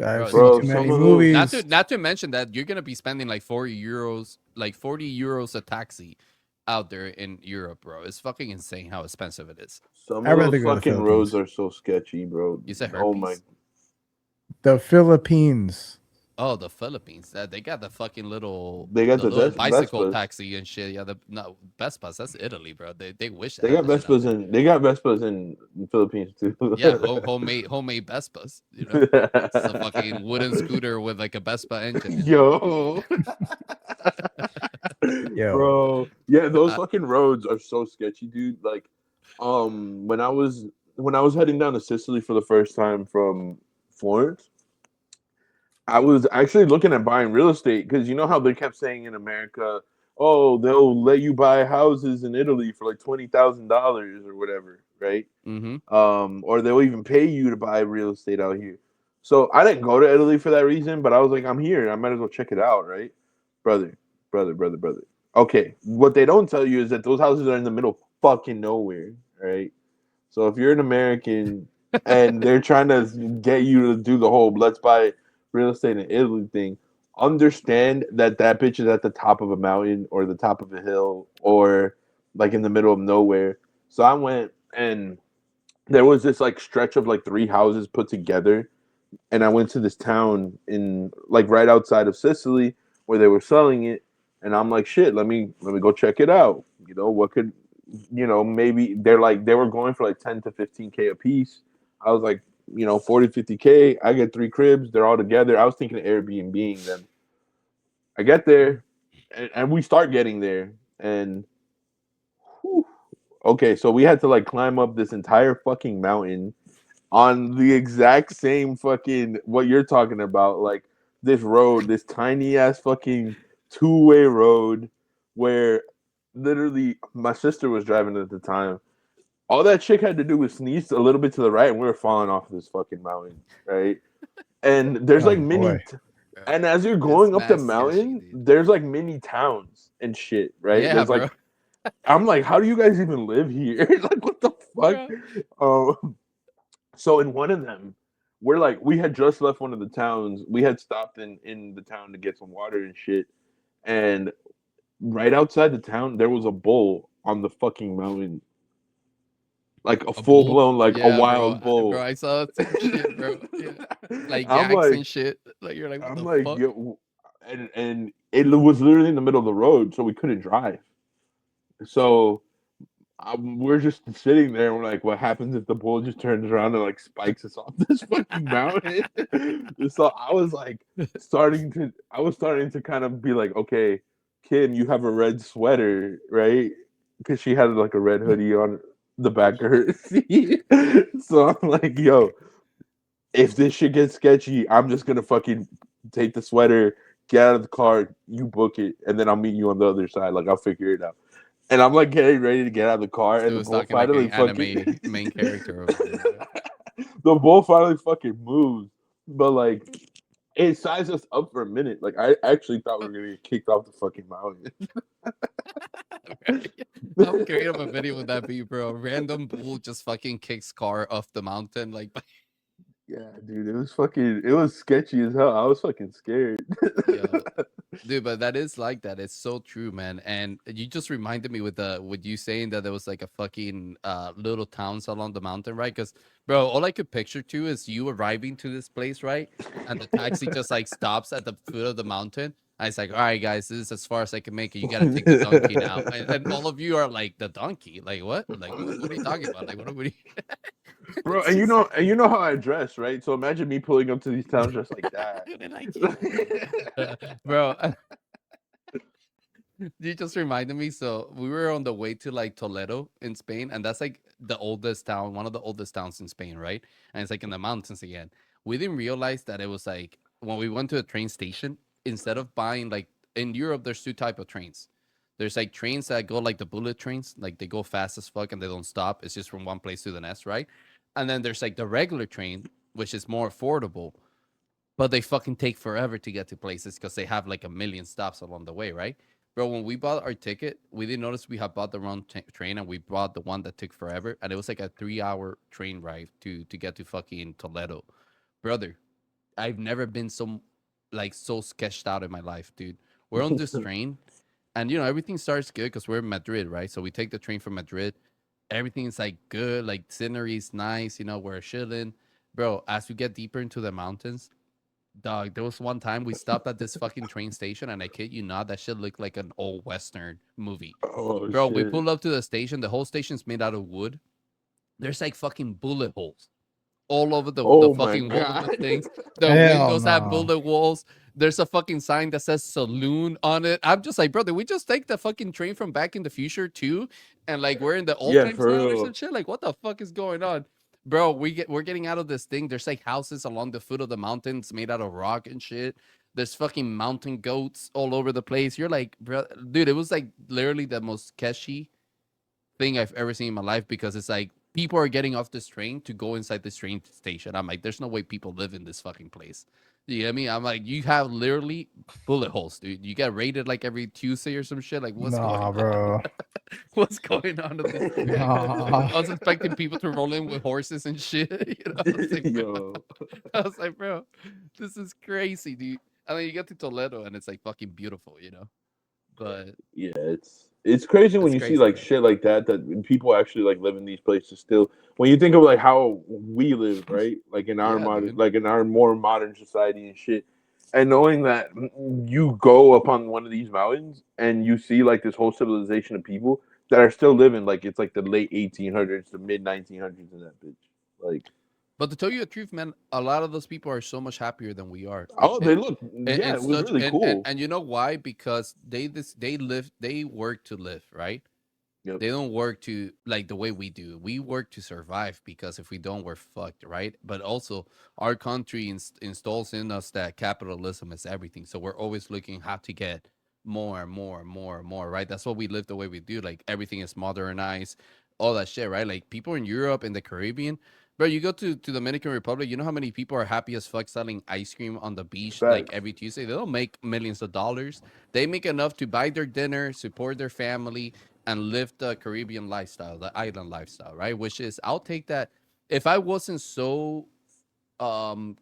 I've Bro, seen Bro, too some many of those. movies. not to mention that you're gonna be spending like 40 euros, like 40 euros a taxi out there in Europe, bro. It's fucking insane how expensive it is. Some I'd of rather those go to the fucking roads Philippines. are so sketchy, bro. You said Oh my. herpes? The Philippines. Oh, the Philippines. That they got the fucking little They got the the little bicycle Vespas. taxi and shit. Yeah, the no Vespas. That's Italy, bro. They wish they They had got that shit out Vespas there. in. They got Vespas in the Philippines too. Yeah, homemade Vespas. You know, it's a fucking wooden scooter with like a Vespa engine in it. Yo. Yo. Bro, yeah, those Uh, fucking roads are so sketchy, dude. Like, when I was heading down to Sicily for the first time from Florence, I was actually looking at buying real estate because you know how they kept saying in America, oh, they'll let you buy houses in Italy for like $20,000 or whatever, right? Mm-hmm. Or they'll even pay you to buy real estate out here. So I didn't go to Italy for that reason, but I was like, I'm here. I might as well check it out, right? Brother, brother. Okay, what they don't tell you is that those houses are in the middle of fucking nowhere, right? So if you're an American and they're trying to get you to do the whole let's buy real estate in Italy thing, understand that that bitch is at the top of a mountain or the top of a hill or like in the middle of nowhere. So I went and there was this like stretch of like three houses put together, and I went to this town in like right outside of Sicily where they were selling it, and I'm like, shit, let me go check it out. You know, what could maybe they were going for like 10 to 15K a piece. I was like, 40, 50K. I get three cribs, they're all together. I was thinking of Airbnb them. I get there and we start getting there and whew, okay, so we had to like climb up this entire fucking mountain on the exact same fucking what you're talking about, like this road, this tiny ass fucking two-way road where literally my sister was driving at the time. All that chick had to do was sneeze a little bit to the right, and we were falling off this fucking mountain, right? And there's Oh like boy. and as you're It's going up the mad sketchy, mountain, dude. there's like mini towns and shit, right? Yeah, There's bro. like, I'm like, how do you guys even live here? Like, what the fuck? So in one of them, we had just left one of the towns. We had stopped in the town to get some water and shit. And right outside the town, there was a bull on the fucking mountain, like a A full bull? blown, like a Yeah, wild bro, bull. I saw some shit, bro. Yeah. Like I'm yaks like, and shit. Like you're like, what I'm the like, fuck? yo, and it was literally in the middle of the road, so we couldn't drive. So we're just sitting there. And we're like, what happens if the bull just turns around and like spikes us off this fucking mountain? So I was starting to kind of be like, okay, Kim, you have a red sweater, right? Because she had like a red hoodie on the back of her seat. So I'm like, yo, if this shit gets sketchy, I'm just gonna fucking take the sweater, get out of the car, you book it, and then I'll meet you on the other side. Like I'll figure it out. And I'm like getting ready to get out of the car, and Still the was bull talking like finally an fucking anime main character over there, bro. the bull finally fucking moves. But like it sized us up for a minute. Like I actually thought we were gonna get kicked off the fucking mountain. How great of a video would that be, bro? Random bull just fucking kicks car off the mountain, like Yeah, dude, it was sketchy as hell. I was fucking scared. yo. Dude, but that is like that. It's so true, man. And you just reminded me with you saying that there was like a fucking little towns along the mountain, right? Because bro, all I could picture too is you arriving to this place, right? And the taxi just like stops at the foot of the mountain. And it's like, all right, guys, this is as far as I can make it. You got to take the donkey now. And all of you are like, the donkey? Like, what? Like, what are you talking about? Like, what are we? Bro, It's just like, and you know how I dress, right? So imagine me pulling up to these towns just like that. bro, you just reminded me. So we were on the way to like Toledo in Spain, and that's like the oldest town, one of the oldest towns in Spain, right? And it's like in the mountains again. We didn't realize that it was like when we went to a train station, instead of buying like in Europe, there's two type of trains. There's like trains that go like the bullet trains, like they go fast as fuck and they don't stop. It's just from one place to the next, right? And then there's like the regular train, which is more affordable, but they fucking take forever to get to places because they have like a million stops along the way, right? Bro, when we bought our ticket, we didn't notice we had bought the wrong train and we bought the one that took forever. And it was like a 3 hour train ride to get to fucking Toledo. Brother, I've never been so sketched out in my life, dude. We're on this train and everything starts good because we're in Madrid, right? So we take the train from Madrid. Everything is like good, like scenery is nice, we're chilling. Bro, as we get deeper into the mountains, dog, there was one time we stopped at this fucking train station, and I kid you not, that shit looked like an old Western movie. Oh Bro, we shit. pulled up to the station. The whole station's made out of wood. There's like fucking bullet holes all over the Oh my fucking wall of the god. things. The Hell windows have no. bullet walls. There's a fucking sign that says saloon on it. I'm just like, bro, did we just take the fucking train from Back in the Future too? And like we're in the old Yeah, times for now or some real. shit? Like, what the fuck is going on? Bro, we're getting out of this thing. There's like houses along the foot of the mountains made out of rock and shit. There's fucking mountain goats all over the place. You're like, bro, dude, it was like literally the most sketchy thing I've ever seen in my life because it's like people are getting off this train to go inside this train station. I'm like, there's no way people live in this fucking place. You get me? I'm like, you have literally bullet holes, dude. You get raided like every Tuesday or some shit. Like, what's going on? bro. What's going on with this? Nah. I was expecting people to roll in with horses and shit. You know, I was like, Yo, I was like, bro, this is crazy, dude. I mean, you get to Toledo and it's like fucking beautiful, you know. But yeah, it's crazy when It's you see crazy, like man. shit like that people actually like live in these places still. When you think of like how we live, right? Like in our Yeah, modern, dude. like in our more modern society and shit, and knowing that you go upon one of these mountains and you see like this whole civilization of people that are still living like it's like the late 1800s to mid 1900s in that bitch. Like, But to tell you the truth, man, a lot of those people are so much happier than we are. oh, they look, yeah, And it was such really cool. and you know why? Because they work to live, right? Yep. They don't work to like the way we do. We work to survive because if we don't, we're fucked, right? But also, our country installs in us that capitalism is everything. So we're always looking how to get more and more and more and more, right? That's what we live the way we do. Like everything is modernized, all that shit, right? Like people in Europe and the Caribbean, bro. You go to Dominican Republic, you know how many people are happy as fuck selling ice cream on the beach like Facts. every Tuesday? They don't make millions of dollars. They make enough to buy their dinner, support their family, and live the Caribbean lifestyle, the island lifestyle, right? Which is I'll take that. If I wasn't so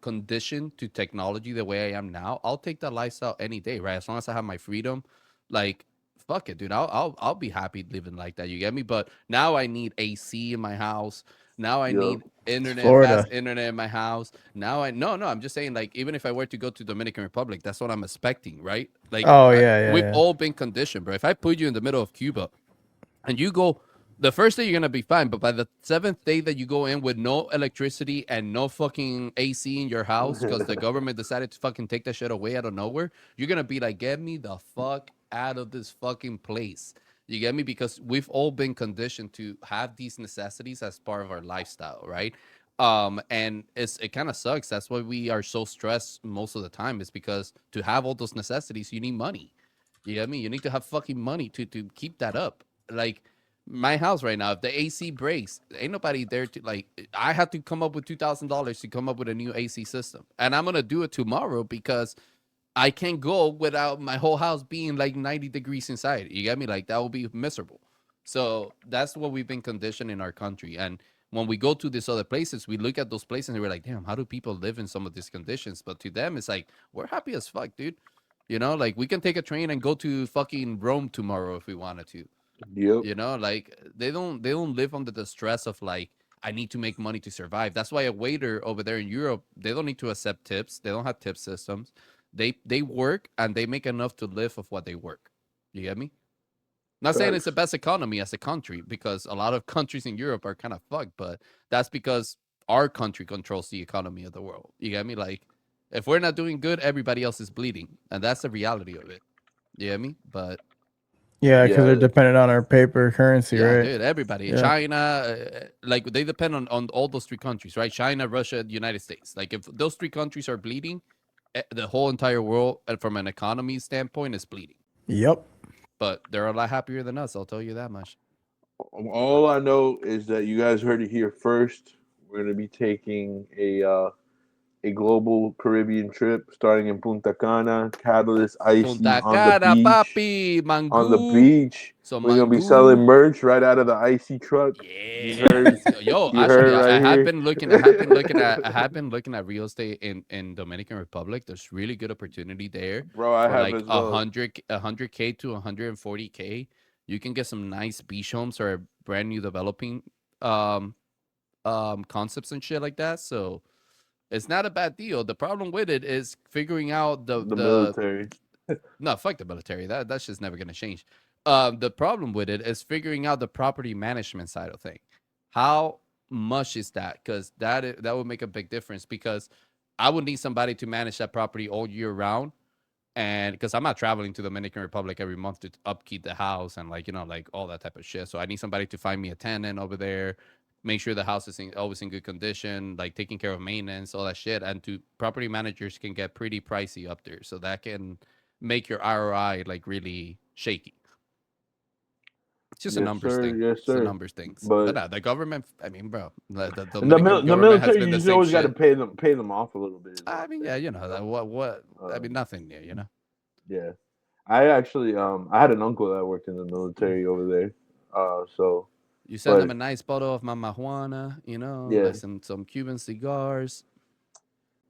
conditioned to technology the way I am now, I'll take that lifestyle any day, right? As long as I have my freedom, like fuck it, dude. I'll be happy living like that. You get me? But now I need AC in my house. Now I Yep. need internet, Florida. fast internet in my house. Now I no, I'm just saying like even if I were to go to Dominican Republic, that's what I'm expecting, right? Like Oh yeah, yeah, we've yeah. all been conditioned, bro. If I put you in the middle of Cuba and you go the first day you're gonna be fine, but by the seventh day that you go in with no electricity and no fucking AC in your house because the government decided to fucking take that shit away out of nowhere, you're gonna be like, get me the fuck out of this fucking place. You get me? Because we've all been conditioned to have these necessities as part of our lifestyle, right? And it kind of sucks. That's why we are so stressed most of the time, is because to have all those necessities, you need money. You get me? You need to have fucking money to keep that up. Like my house right now, if the AC breaks, ain't nobody there to like. I have to come up with $2,000 to come up with a new AC system, and I'm gonna do it tomorrow because I can't go without my whole house being like 90 degrees inside. You get me? Like that will be miserable. So that's what we've been conditioned in our country. And when we go to these other places, we look at those places and we're like, damn, how do people live in some of these conditions? But to them, it's like, we're happy as fuck, dude. You know, like we can take a train and go to fucking Rome tomorrow if we wanted to. Yep. You know, like they don't live under the stress of like I need to make money to survive. That's why a waiter over there in Europe, they don't need to accept tips. They don't have tip systems. They work and they make enough to live of what they work. You get me? Not saying it's the Facts. best economy as a country because a lot of countries in Europe are kind of fucked, but that's because our country controls the economy of the world. You get me? Like if we're not doing good, everybody else is bleeding, and that's the reality of it. You get me? But Yeah, because they're Yeah. dependent on our paper currency, yeah, right? dude, everybody. Yeah. China, like they depend on all those three countries, right? China, Russia, United States. Like if those three countries are bleeding, the whole entire world, from an economy standpoint, is bleeding. Yep. But they're a lot happier than us. I'll tell you that much. All I know is that you guys heard it here first. We're gonna be taking a global Caribbean trip starting in Punta Cana, Catalyst Icy Punta on the Cana, beach. papi, On the Mangu. beach. So We're gonna be selling Mangu. merch right out of the Icy truck. You Yeah, heard let's go. Yo, you heard actually, I right have here. been looking. I have been looking at real estate in Dominican Republic. There's really good opportunity there Bro, I for have like as a well. hundred, 100K to 140K. You can get some nice beach homes or brand new developing um concepts and shit like that. So it's not a bad deal. The problem with it is figuring out The the military. no, fuck the military. That's just never gonna change. The problem with it is figuring out the property management side of thing. How much is that? Because that would make a big difference. Because I would need somebody to manage that property all year round, and because I'm not traveling to the Dominican Republic every month to upkeep the house and like like all that type of shit. So I need somebody to find me a tenant over there, make sure the house is always in good condition, like taking care of maintenance, all that shit. And property managers can get pretty pricey up there, so that can make your ROI like really shaky. It's just a Yes, numbers sir. thing. Yes, It's a sir. numbers thing. But The government, I mean, bro, the the Dominican government has military, been you the just same always got to shit. pay them off a little bit. I mean, yeah, you know that. What? I mean, nothing new, you know. Yeah, I actually I had an uncle that worked in the military over there. So You send them but a nice bottle of marijuana, you know, yeah, like some Cuban cigars.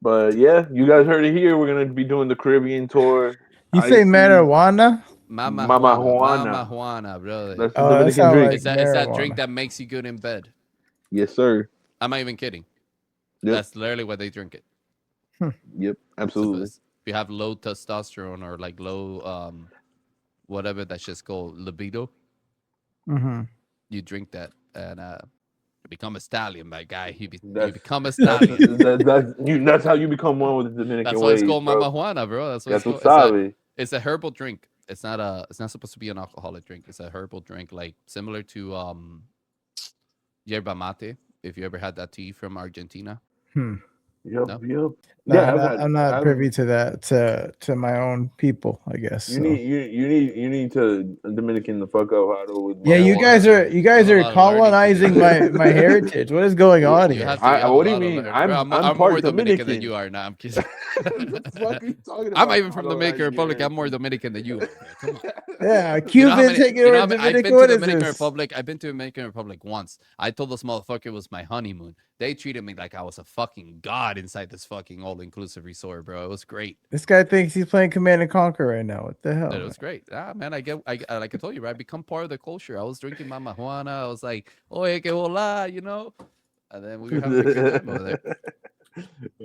but yeah, you guys heard it here. We're gonna be doing the Caribbean tour. You say Icy, marijuana? Mama Juana. Marijuana, brother. That's the Oh, that Dominican sounds drink. like It's that drink marijuana. that makes you good in bed. Yes, sir. I'm not even kidding. Yep. That's literally what they drink it. Yep, So absolutely. if you have low testosterone or like low whatever that shit's called, libido, Mm-hmm. you drink that and you become a stallion, my guy. You That's become a that's stallion. that's how you become one with the Dominican That's why ways, it's called bro. Mama Juana, bro. That's what Ya it's tú called. sabes. It's a herbal drink. It's not supposed to be an alcoholic drink. It's a herbal drink, like similar to yerba mate. If you ever had that tea from Argentina. Yep, No? yep. No, Yeah, I'm not privy to that. To my own people, I guess. You So. need to Dominican the fuck out, Hado, with Yeah, my you Juana. guys are colonizing my heritage. What is going on You here? have to. You have what a do you lot of mean? learn. Bro, I'm more part Dominican than Dominican. you are. Now I'm kidding. Fuck you talking I'm about not even from the Dominican colonizing Republic. your I'm more Dominican than you are. Bro. Come on. Yeah, You know how Cuban many? taking You know over how many? I've Dominican. been to What the is Dominican this? Republic. I've been to the Dominican Republic once. I told this motherfucker it was my honeymoon. They treated me like I was a fucking god inside this fucking all-inclusive resort, bro. It was great. This guy thinks he's playing Command and Conquer right now. What the hell? It was great. Ah, man, like I told you, right? I become part of the culture. I was drinking my marijuana. I was like, oye, que hola, you know? And then we were having a good time over there.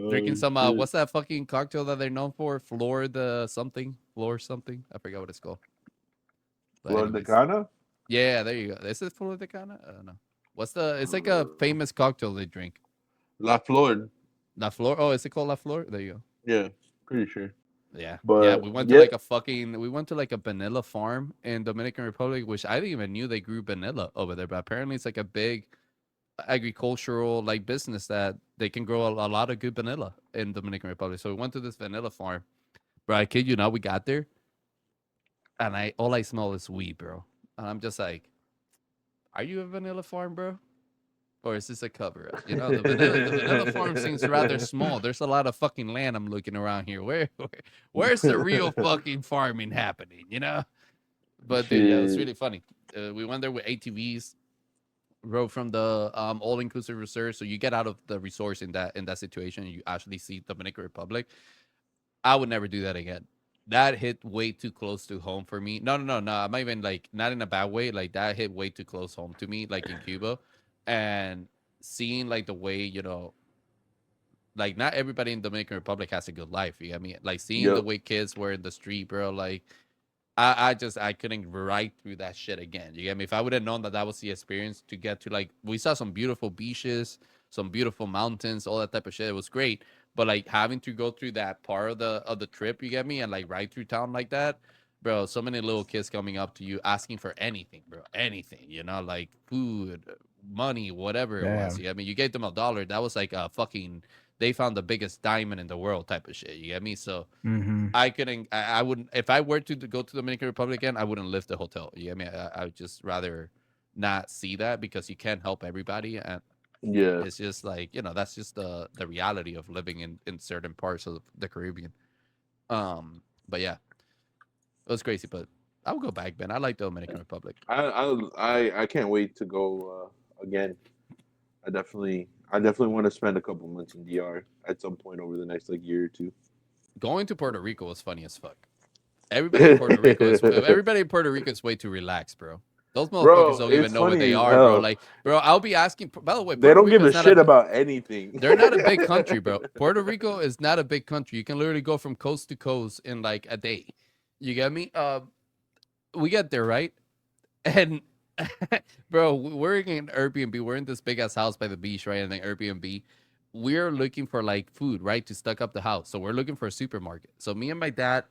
Drinking some, what's that fucking cocktail that they're known for? Florida something? Floor something? I forgot what it's called. But Flor de Cana? yeah, there you go. Is it Flor de Cana? I don't know. It's like a famous cocktail they drink. La Flor. La Flor? Oh, is it called La Flor? There you go. Yeah, pretty sure. Yeah. But yeah, we went to like a vanilla farm in Dominican Republic, which I didn't even knew they grew vanilla over there, but apparently it's like a big agricultural like business that they can grow a lot of good vanilla in Dominican Republic. So we went to this vanilla farm. Bro, I kid you not, we got there and all I smell is weed, bro. And I'm just like, are you a vanilla farm, bro? Or is this a cover up? You know, the vanilla farm seems rather small. There's a lot of fucking land I'm looking around here. Where's the real fucking farming happening, you know? But dude, yeah, it was really funny. We went there with ATVs, rode from the all-inclusive resort. So you get out of the resource in that situation and you actually see Dominican Republic. I would never do that again. That hit way too close to home for me. No. I'm not even like, not in a bad way. Like that hit way too close home to me, like in Cuba. And seeing like the way, you know, like not everybody in Dominican Republic has a good life. You know what I mean? Like seeing the way kids were in the street, bro. Like I couldn't ride through that shit again. You get me? If I would have known that was the experience to get to, like, we saw some beautiful beaches, some beautiful mountains, all that type of shit. It was great. But like having to go through that part of the trip, you get me, and like ride through town like that, bro. So many little kids coming up to you asking for anything, bro, anything. You know, like food, money, whatever it was. You get me? You gave them $1. That was like a fucking. They found the biggest diamond in the world type of shit. You get me? So I couldn't. I wouldn't. If I were to go to the Dominican Republic again, I wouldn't live the hotel. You get me? I would just rather not see that because you can't help everybody, and yeah, it's just like, you know, that's just the reality of living in certain parts of the Caribbean. But yeah, it was crazy. But I would go back, man. I like the Dominican Republic. I can't wait to go again. I definitely want to spend a couple months in DR at some point over the next like year or two. Going to Puerto Rico was funny as fuck. Everybody in Puerto Rico is way too relaxed, bro. Those motherfuckers don't even know what they are, bro. Like, bro, I'll be asking. By the way, they don't give a shit about anything. They're not a big country, bro. Puerto Rico is not a big country. You can literally go from coast to coast in like a day. You get me? We get there, right? And bro, we're in Airbnb. We're in this big ass house by the beach, right? And then Airbnb. We're looking for like food, right, to stock up the house. So we're looking for a supermarket. So me and my dad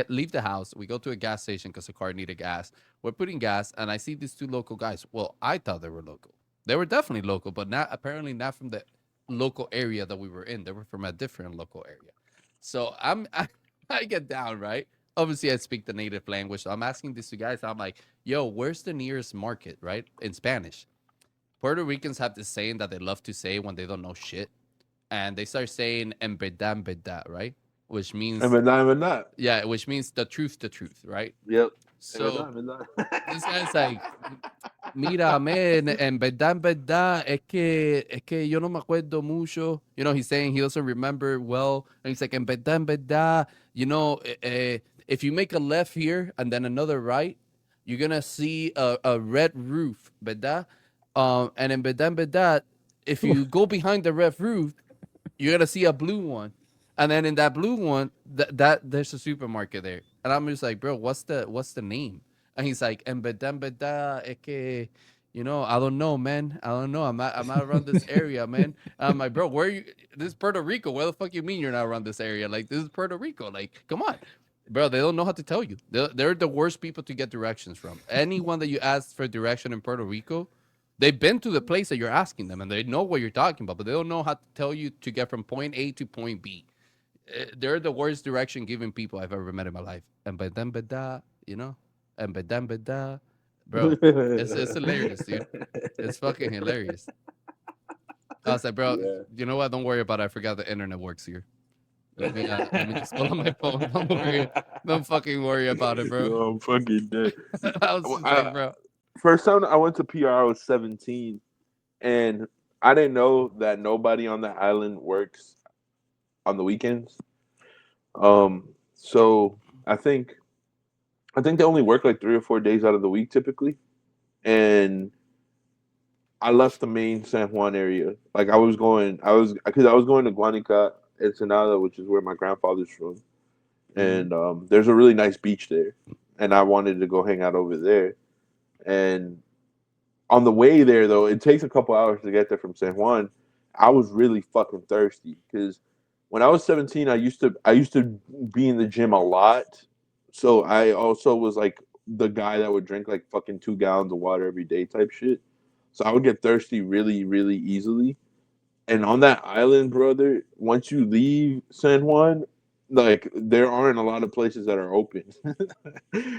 leave the house. We go to a gas station because the car needed gas. We're putting gas, and I see these two local guys. Well, I thought they were local. They were definitely local, but not apparently not from the local area that we were in. They were from a different local area. So I get down, right? Obviously, I speak the native language. So I'm asking these two guys. I'm like, "Yo, where's the nearest market?" Right, in Spanish. Puerto Ricans have this saying that they love to say when they don't know shit, and they start saying "en verdad," right? Which And means, but not even that. yeah, which means the truth, right? Yep. So And not. this guy's like, mira, man, en verdad, es que yo no me acuerdo mucho. You know, he's saying he doesn't remember well. And he's like, en verdad, you know, if you make a left here and then another right, you're going to see a red roof, verdad? And en verdad, if you go behind the red roof, you're going to see a blue one. And then in that blue one, that there's a supermarket there. And I'm just like, bro, what's the name? And he's like, en verdad, es que, you know, I don't know, man. I don't know. I'm not around this area, man. And I'm like, bro, where are you? This is Puerto Rico. Where the fuck you mean you're not around this area? Like, this is Puerto Rico. Like, come on. Bro, they don't know how to tell you. They're the worst people to get directions from. Anyone that you ask for direction in Puerto Rico, they've been to the place that you're asking them and they know what you're talking about, but they don't know how to tell you to get from point A to point B. They're the worst direction giving people I've ever met in my life. And beda, you know? And beda. Bro, it's hilarious, dude. It's fucking hilarious. I was like, bro, Yeah. you know what? Don't worry about it. I forgot the internet works here. Let me just pull on my phone. Don't worry. Don't fucking worry about it, bro. Yo, I'm fucking dead. I was just like, bro. First time I went to PR, I was 17, and I didn't know that nobody on the island works on the weekends. So I think they only work like 3 or 4 days out of the week typically, and I left the main San Juan area. Like I was going to Guanica, Ensenada, which is where my grandfather's from, and there's a really nice beach there, and I wanted to go hang out over there. And on the way there, though, it takes a couple hours to get there from San Juan. I was really fucking thirsty because when I was 17, I used to be in the gym a lot. So I also was like the guy that would drink like fucking 2 gallons of water every day type shit. So I would get thirsty really, really easily. And on that island, brother, once you leave San Juan, like there aren't a lot of places that are open.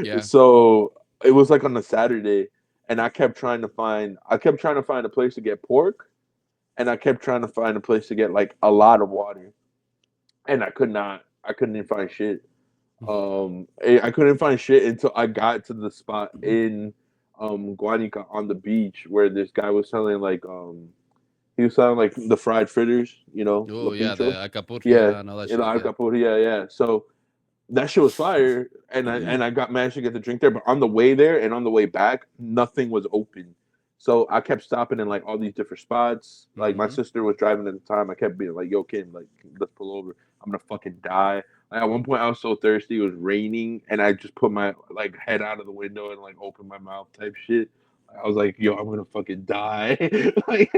Yeah. So it was like on a Saturday, and I kept trying to find a place to get pork, and I kept trying to find a place to get like a lot of water, and I couldn't find shit. I couldn't find shit until I got to the spot in Guanica on the beach where this guy was selling like he was selling like the fried fritters, you know, Oh, La yeah, the Pincho. acapurria and all that You know, shit. Yeah. alcapurria, yeah. So that shit was fire, and I got managed to get the drink there. But on the way there and on the way back, nothing was open. So I kept stopping in like all these different spots. Like my sister was driving at the time. I kept being like, "Yo, Kim, like let's pull over. I'm gonna fucking die." Like, at one point, I was so thirsty. It was raining, and I just put my like head out of the window and like opened my mouth type shit. I was like, "Yo, I'm gonna fucking die." Like,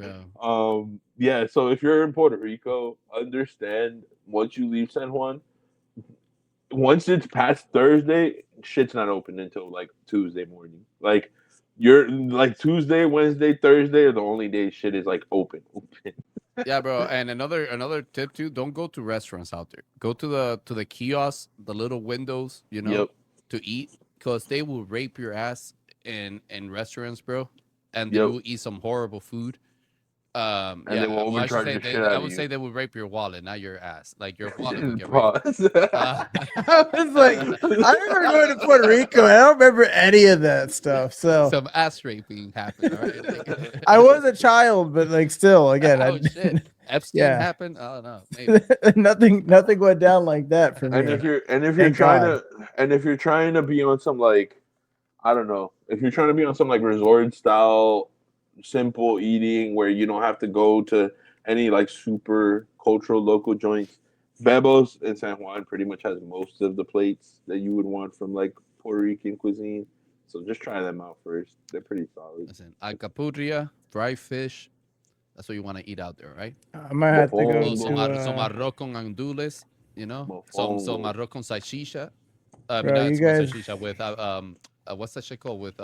Yeah. yeah. So if you're in Puerto Rico, understand once you leave San Juan, once it's past Thursday, shit's not open until like Tuesday morning. Like you're like Tuesday, Wednesday, Thursday are the only days shit is like open. Yeah, bro. And another tip too, don't go to restaurants out there. Go to the kiosks, the little windows, you know, Yep. to eat, because they will rape your ass in restaurants, bro. And they Yep. will eat some horrible food. And Yeah, they will well, I should overcharge say the shit out I of would you. say they would rape your wallet, not your ass. Like your wallet would get raped. Pause. Uh, I was like, I remember going to Puerto Rico, and I don't remember any of that stuff. So some ass raping happened, all right? Like, I was a child, but like still, again, oh shit, Epstein yeah. happened. I don't know, maybe. nothing went down like that for me. And if you're Thank God. trying to be on some like I don't know, if you're trying to be on some like resort style simple eating where you don't have to go to any like super cultural local joints, Bebo's in San Juan pretty much has most of the plates that you would want from like Puerto Rican cuisine. So just try them out first. They're pretty solid. Listen, alcapurria, fried fish. That's what you want to eat out there, right? I might have to go Oh, some to. arroz con andules, you know, some Mofongo. arroz con salchicha. I mean, Bro, not you some guys. salchicha with what's that shit called with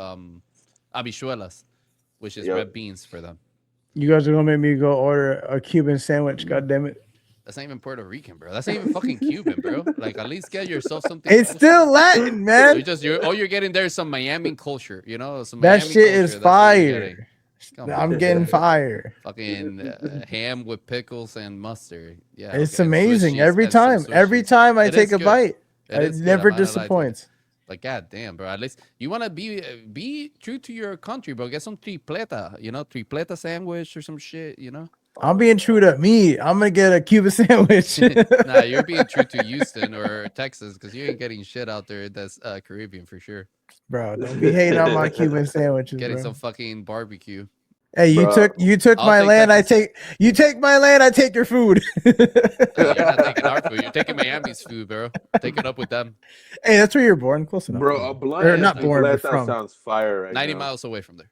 habichuelas. which is Yep. red beans for them. You guys are gonna make me go order a Cuban sandwich. God damn it! That's not even Puerto Rican, bro. That's not even fucking Cuban, bro. Like, at least get yourself something. It's closer. still Latin, man. All you're getting there is some Miami culture, you know? Some That Miami shit culture. is That's what you're getting. fire. Come I'm on, getting man. fire. Fucking ham with pickles and mustard. Yeah, It's okay. And Swiss amazing cheese every and some time. Swiss Every cheese. time I It take is a good. bite, It it is good. never I'm not gonna lie to you. disappoints. Like, god damn, bro. At least you wanna be true to your country, bro. Get some tripleta, you know, tripleta sandwich or some shit, you know. I'm being true to me. I'm gonna get a Cuban sandwich. Nah, you're being true to Houston or Texas because you ain't getting shit out there that's Caribbean for sure. Bro, don't be hating on my Cuban sandwiches, Getting bro. some fucking barbecue. Hey, you Bro, took I'll my take land. Texas. You take my land. I take your food. You're not taking our food. You're taking Miami's food, bro. Take it up with them. Hey, that's where you're born. Close enough. Bro, a or blunt not born, but tripleta from. sounds fire right 90 now. miles away from there.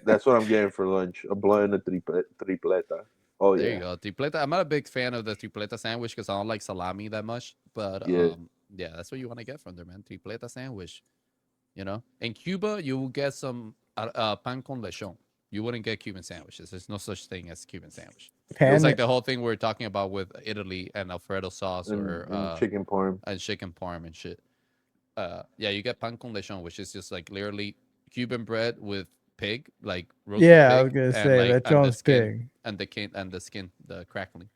That's what I'm getting for lunch. A blunt and a tripleta. Oh, There yeah. you go. Tripleta. I'm not a big fan of the tripleta sandwich because I don't like salami that much. But Yeah. yeah, that's what you want to get from there, man. Tripleta sandwich. You know, in Cuba, you will get some pan con lechon. You wouldn't get Cuban sandwiches. There's no such thing as Cuban sandwich. Pan, It's like the whole thing we're talking about with Italy and Alfredo sauce And, or and chicken parm. and chicken parm and shit. Yeah, you get pan con lechon, which is just like literally Cuban bread with pig, like roasted yeah, I pig, was gonna and say like and the lechon's skin pig. and the skin, the crackling.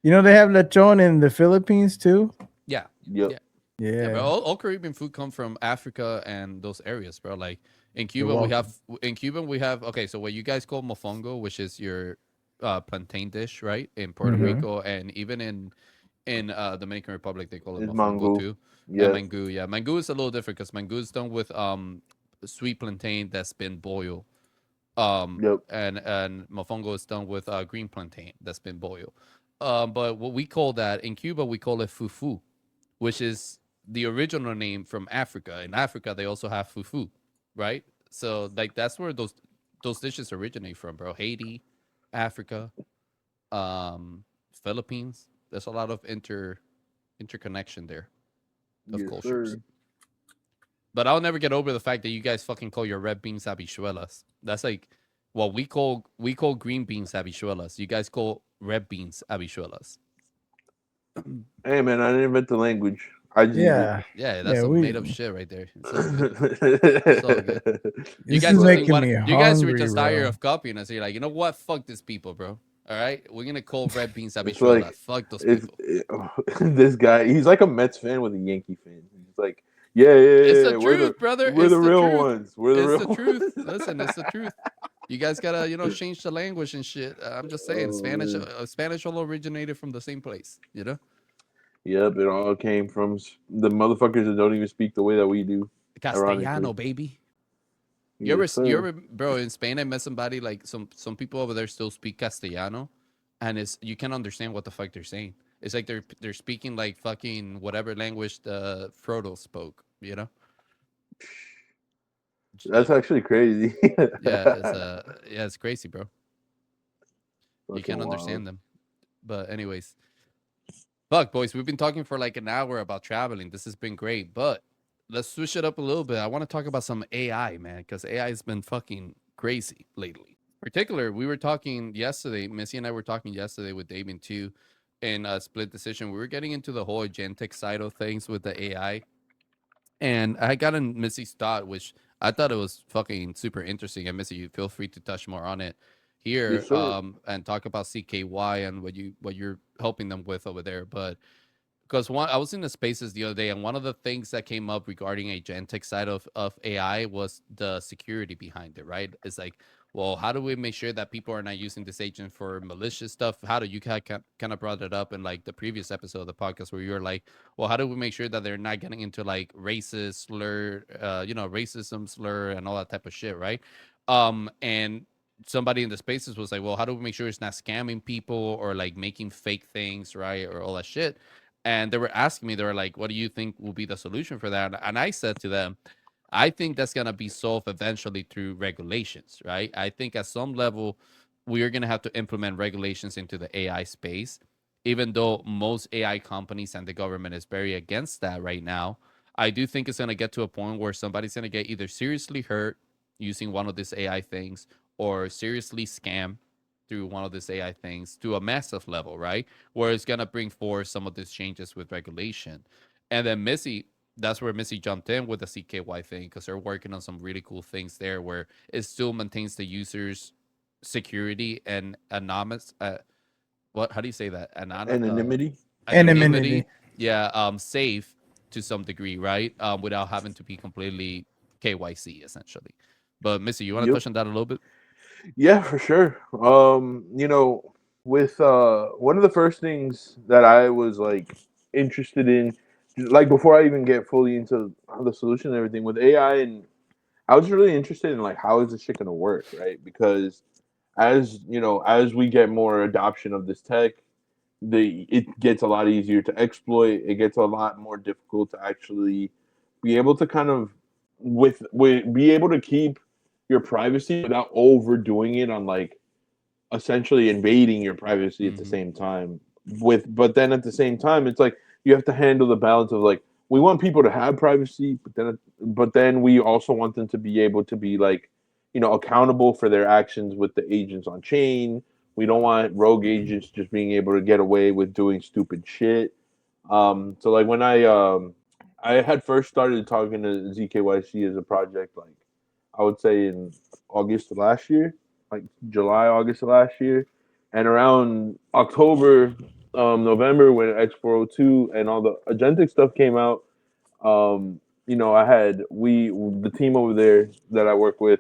You know they have lechon in the Philippines too. Yeah, Yep. yeah. Yeah, Yeah, bro. All Caribbean food come from Africa and those areas, bro. Like in Cuba, we have okay. So what you guys call mofongo, which is your plantain dish, right? In Puerto Mhm. Rico and even in Dominican Republic, they call it It's mofongo mango. too. Yeah. And mango, yeah, mango is a little different because mango is done with sweet plantain that's been boiled. Yep. And mofongo is done with green plantain that's been boiled. But what we call that in Cuba, we call it fufu, which is the original name from Africa. In Africa, they also have fufu, right? So like that's where those dishes originate from, bro. Haiti, Africa, Philippines. There's a lot of interconnection there of Yes, cultures. sir. But I'll never get over the fact that you guys fucking call your red beans habichuelas. That's like what we call green beans habichuelas. You guys call red beans habichuelas. Hey, man, I didn't invent the language. I just yeah. Yeah, that's Yeah, some we- made up shit right there. It's all good. It's all good. You This guys is just making want, me you guys were hungry, just bro. tired of copying us. You're like, you know what? Fuck these people, bro. All right, we're gonna call red beans It's habichuela. like- Fuck those It's, people. this guy, he's like a Mets fan with a Yankee fan. He's like, yeah, It's the we're truth, brother. We're It's the the real truth. ones. We're the It's real the truth. ones. Listen, it's the truth. You guys gotta, change the language and shit. I'm just saying, Oh, Spanish, man. Spanish all originated from the same place. You know, Yep, it all came from the motherfuckers that don't even speak the way that we do. Castellano, Ironically. baby. Yes, You sir. ever, bro? In Spain, I met somebody like some people over there still speak Castellano, and you can't understand what the fuck they're saying. It's like they're speaking like fucking whatever language the Frodo spoke. You know. That's actually crazy. It's crazy, bro. You can't understand them. But anyways, fuck, boys, we've been talking for like an hour about traveling. This has been great, but let's switch it up a little bit. I want to talk about some AI, man, because AI has been fucking crazy lately. In particular, we were talking yesterday, Missy and I were talking yesterday with Damien too, in Split Decision. We were getting into the whole agentic side of things with the AI. And I got in Missy's thought, which I thought it was fucking super interesting. And Missy, you feel free to touch more on it here, Yes, sir. and talk about zKYC and what you're helping them with over there. But because I was in the spaces the other day, and one of the things that came up regarding agentic side of AI was the security behind it, right? It's like, well, how do we make sure that people are not using this agent for malicious stuff? How do you kind of brought it up in like the previous episode of the podcast where you were like, well, how do we make sure that they're not getting into like racist slur, racism slur and all that type of shit, right? And somebody in the spaces was like, well, how do we make sure it's not scamming people or like making fake things, right? Or all that shit. And they were asking me, they were like, what do you think will be the solution for that? And I said to them, I think that's going to be solved eventually through regulations, right? I think at some level, we are going to have to implement regulations into the AI space, even though most AI companies and the government is very against that right now. I do think it's going to get to a point where somebody's going to get either seriously hurt using one of these AI things, or seriously scam through one of these AI things to a massive level, right? Where it's gonna bring forth some of these changes with regulation. And then Mizzy, that's where Mizzy jumped in with the zKY thing, because they're working on some really cool things there where it still maintains the user's security and anonymous. What? How do you say that? Anonymity. Anonymity. Yeah, safe to some degree, right? Without having to be completely KYC essentially. But Missy, you want to Yep. touch on that a little bit? Yeah, for sure. With one of the first things that I was like interested in, like before I even get fully into the solution and everything with AI, and I was really interested in like how is this shit gonna work, right? Because as we get more adoption of this tech, it gets a lot easier to exploit. It gets a lot more difficult to actually be able to kind of be able to keep your privacy without overdoing it on like essentially invading your privacy at the same time. But then at the same time, it's like you have to handle the balance of like we want people to have privacy, but then we also want them to be able to be like accountable for their actions with the agents on chain. We don't want rogue agents just being able to get away with doing stupid shit. So like when I had first started talking to zKYC as a project, like I would say in August of last year, like July, August of last year, and around October, November when X402 and all the agentic stuff came out, I had the team over there that I work with.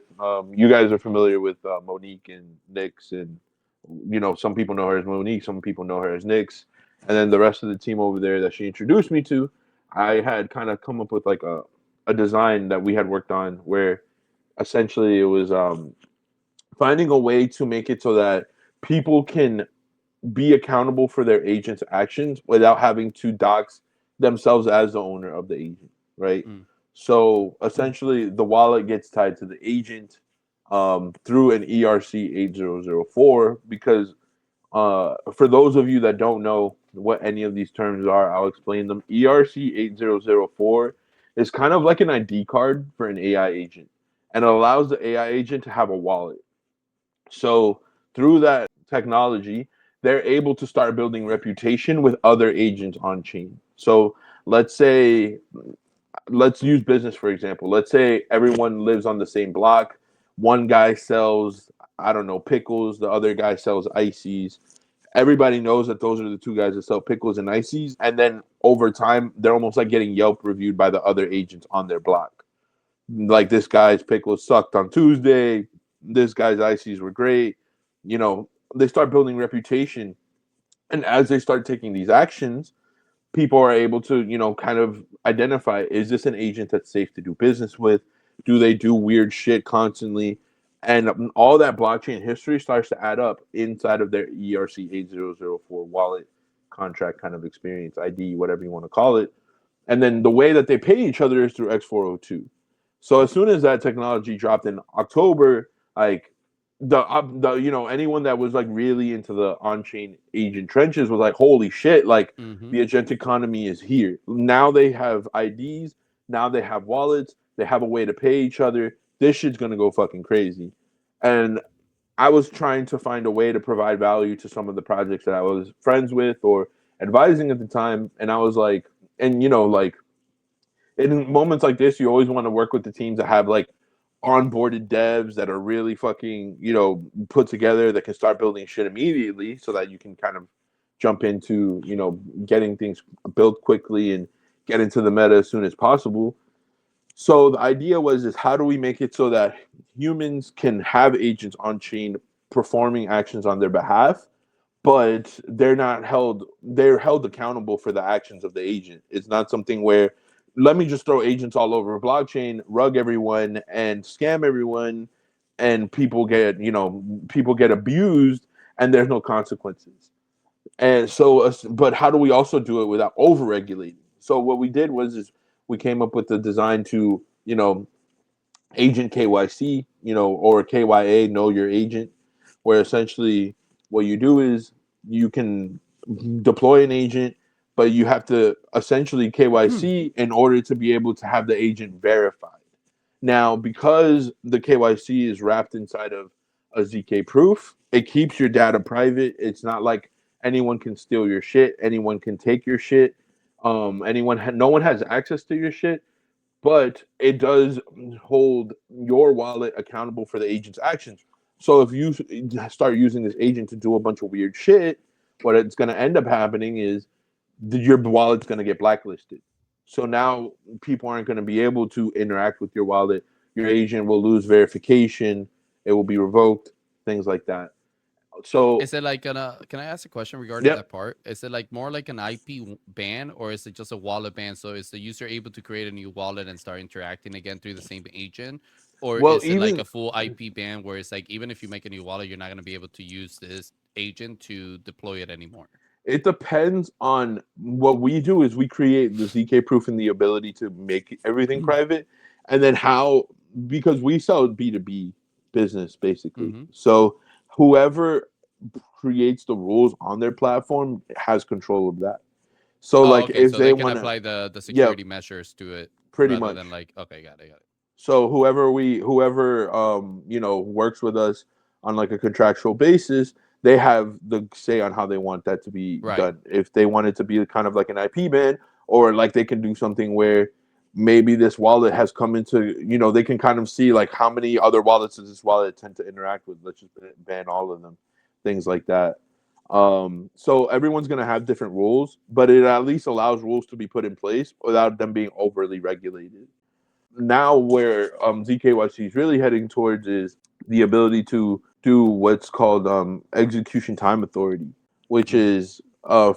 You guys are familiar with Monique and Nix, and some people know her as Monique, some people know her as Nix, and then the rest of the team over there that she introduced me to, I had kind of come up with like a design that we had worked on where essentially it was finding a way to make it so that people can be accountable for their agent's actions without having to dox themselves as the owner of the agent, right? Mm. So essentially, the wallet gets tied to the agent through an ERC 8004 because for those of you that don't know what any of these terms are, I'll explain them. ERC 8004 is kind of like an ID card for an AI agent, and it allows the AI agent to have a wallet. So through that technology, they're able to start building reputation with other agents on chain. So let's say, let's use business for example. Let's say everyone lives on the same block. One guy sells, I don't know, pickles. The other guy sells ices. Everybody knows that those are the two guys that sell pickles and ices. And then over time, they're almost like getting Yelp reviewed by the other agents on their block. Like this guy's pickles sucked on Tuesday. This guy's ices were great. They start building reputation. And as they start taking these actions, people are able to, kind of identify, is this an agent that's safe to do business with? Do they do weird shit constantly? And all that blockchain history starts to add up inside of their ERC 8004 wallet contract kind of experience, ID, whatever you want to call it. And then the way that they pay each other is through X402. So as soon as that technology dropped in October, like anyone that was like really into the on-chain agent trenches was like, holy shit, like the agent economy is here. Now they have IDs, now they have wallets, they have a way to pay each other. This shit's gonna go fucking crazy. And I was trying to find a way to provide value to some of the projects that I was friends with or advising at the time. And I was like, and like in moments like this, you always want to work with the teams that have like onboarded devs that are really fucking, put together that can start building shit immediately so that you can kind of jump into, getting things built quickly and get into the meta as soon as possible. So the idea is how do we make it so that humans can have agents on chain performing actions on their behalf, but they're held accountable for the actions of the agent. It's not something where let me just throw agents all over a blockchain, rug everyone and scam everyone, and people get abused and there's no consequences. And so, but how do we also do it without over-regulating? So what we did is we came up with the design to, agent KYC, or KYA, know your agent, where essentially what you do is you can deploy an agent, but you have to essentially KYC in order to be able to have the agent verified. Now, because the KYC is wrapped inside of a ZK proof, it keeps your data private. It's not like anyone can steal your shit. Anyone can take your shit. No one has access to your shit, but it does hold your wallet accountable for the agent's actions. So if you start using this agent to do a bunch of weird shit, what it's going to end up happening is your wallet's going to get blacklisted. So now people aren't going to be able to interact with your wallet. Your agent will lose verification. It will be revoked, things like that. So Is it like can I ask a question regarding yep. that part? Is it like more like an IP ban, or is it just a wallet ban? So is the user able to create a new wallet and start interacting again through the same agent? Or Well, is it like even a full IP ban where it's like even if you make a new wallet, you're not going to be able to use this agent to deploy it anymore? it depends on what we do is we create the ZK proof and the ability to make everything private, and then how, because we sell B2B business basically. Mhm. So whoever creates the rules on their platform has control of that. So Oh, like okay. if So they they can want to, apply the yeah, security measures to it pretty rather much. than like okay, got it, got it. So whoever works with us on like a contractual basis, they have the say on how they want that to be Right. done. If they want it to be kind of like an IP ban, or like they can do something where maybe this wallet has come into, they can kind of see like how many other wallets does this wallet tend to interact with. Let's just ban all of them, things like that. So everyone's going to have different rules, but it at least allows rules to be put in place without them being overly regulated. Now where zKYC is really heading towards is the ability to do what's called execution time authority, which Mhm. is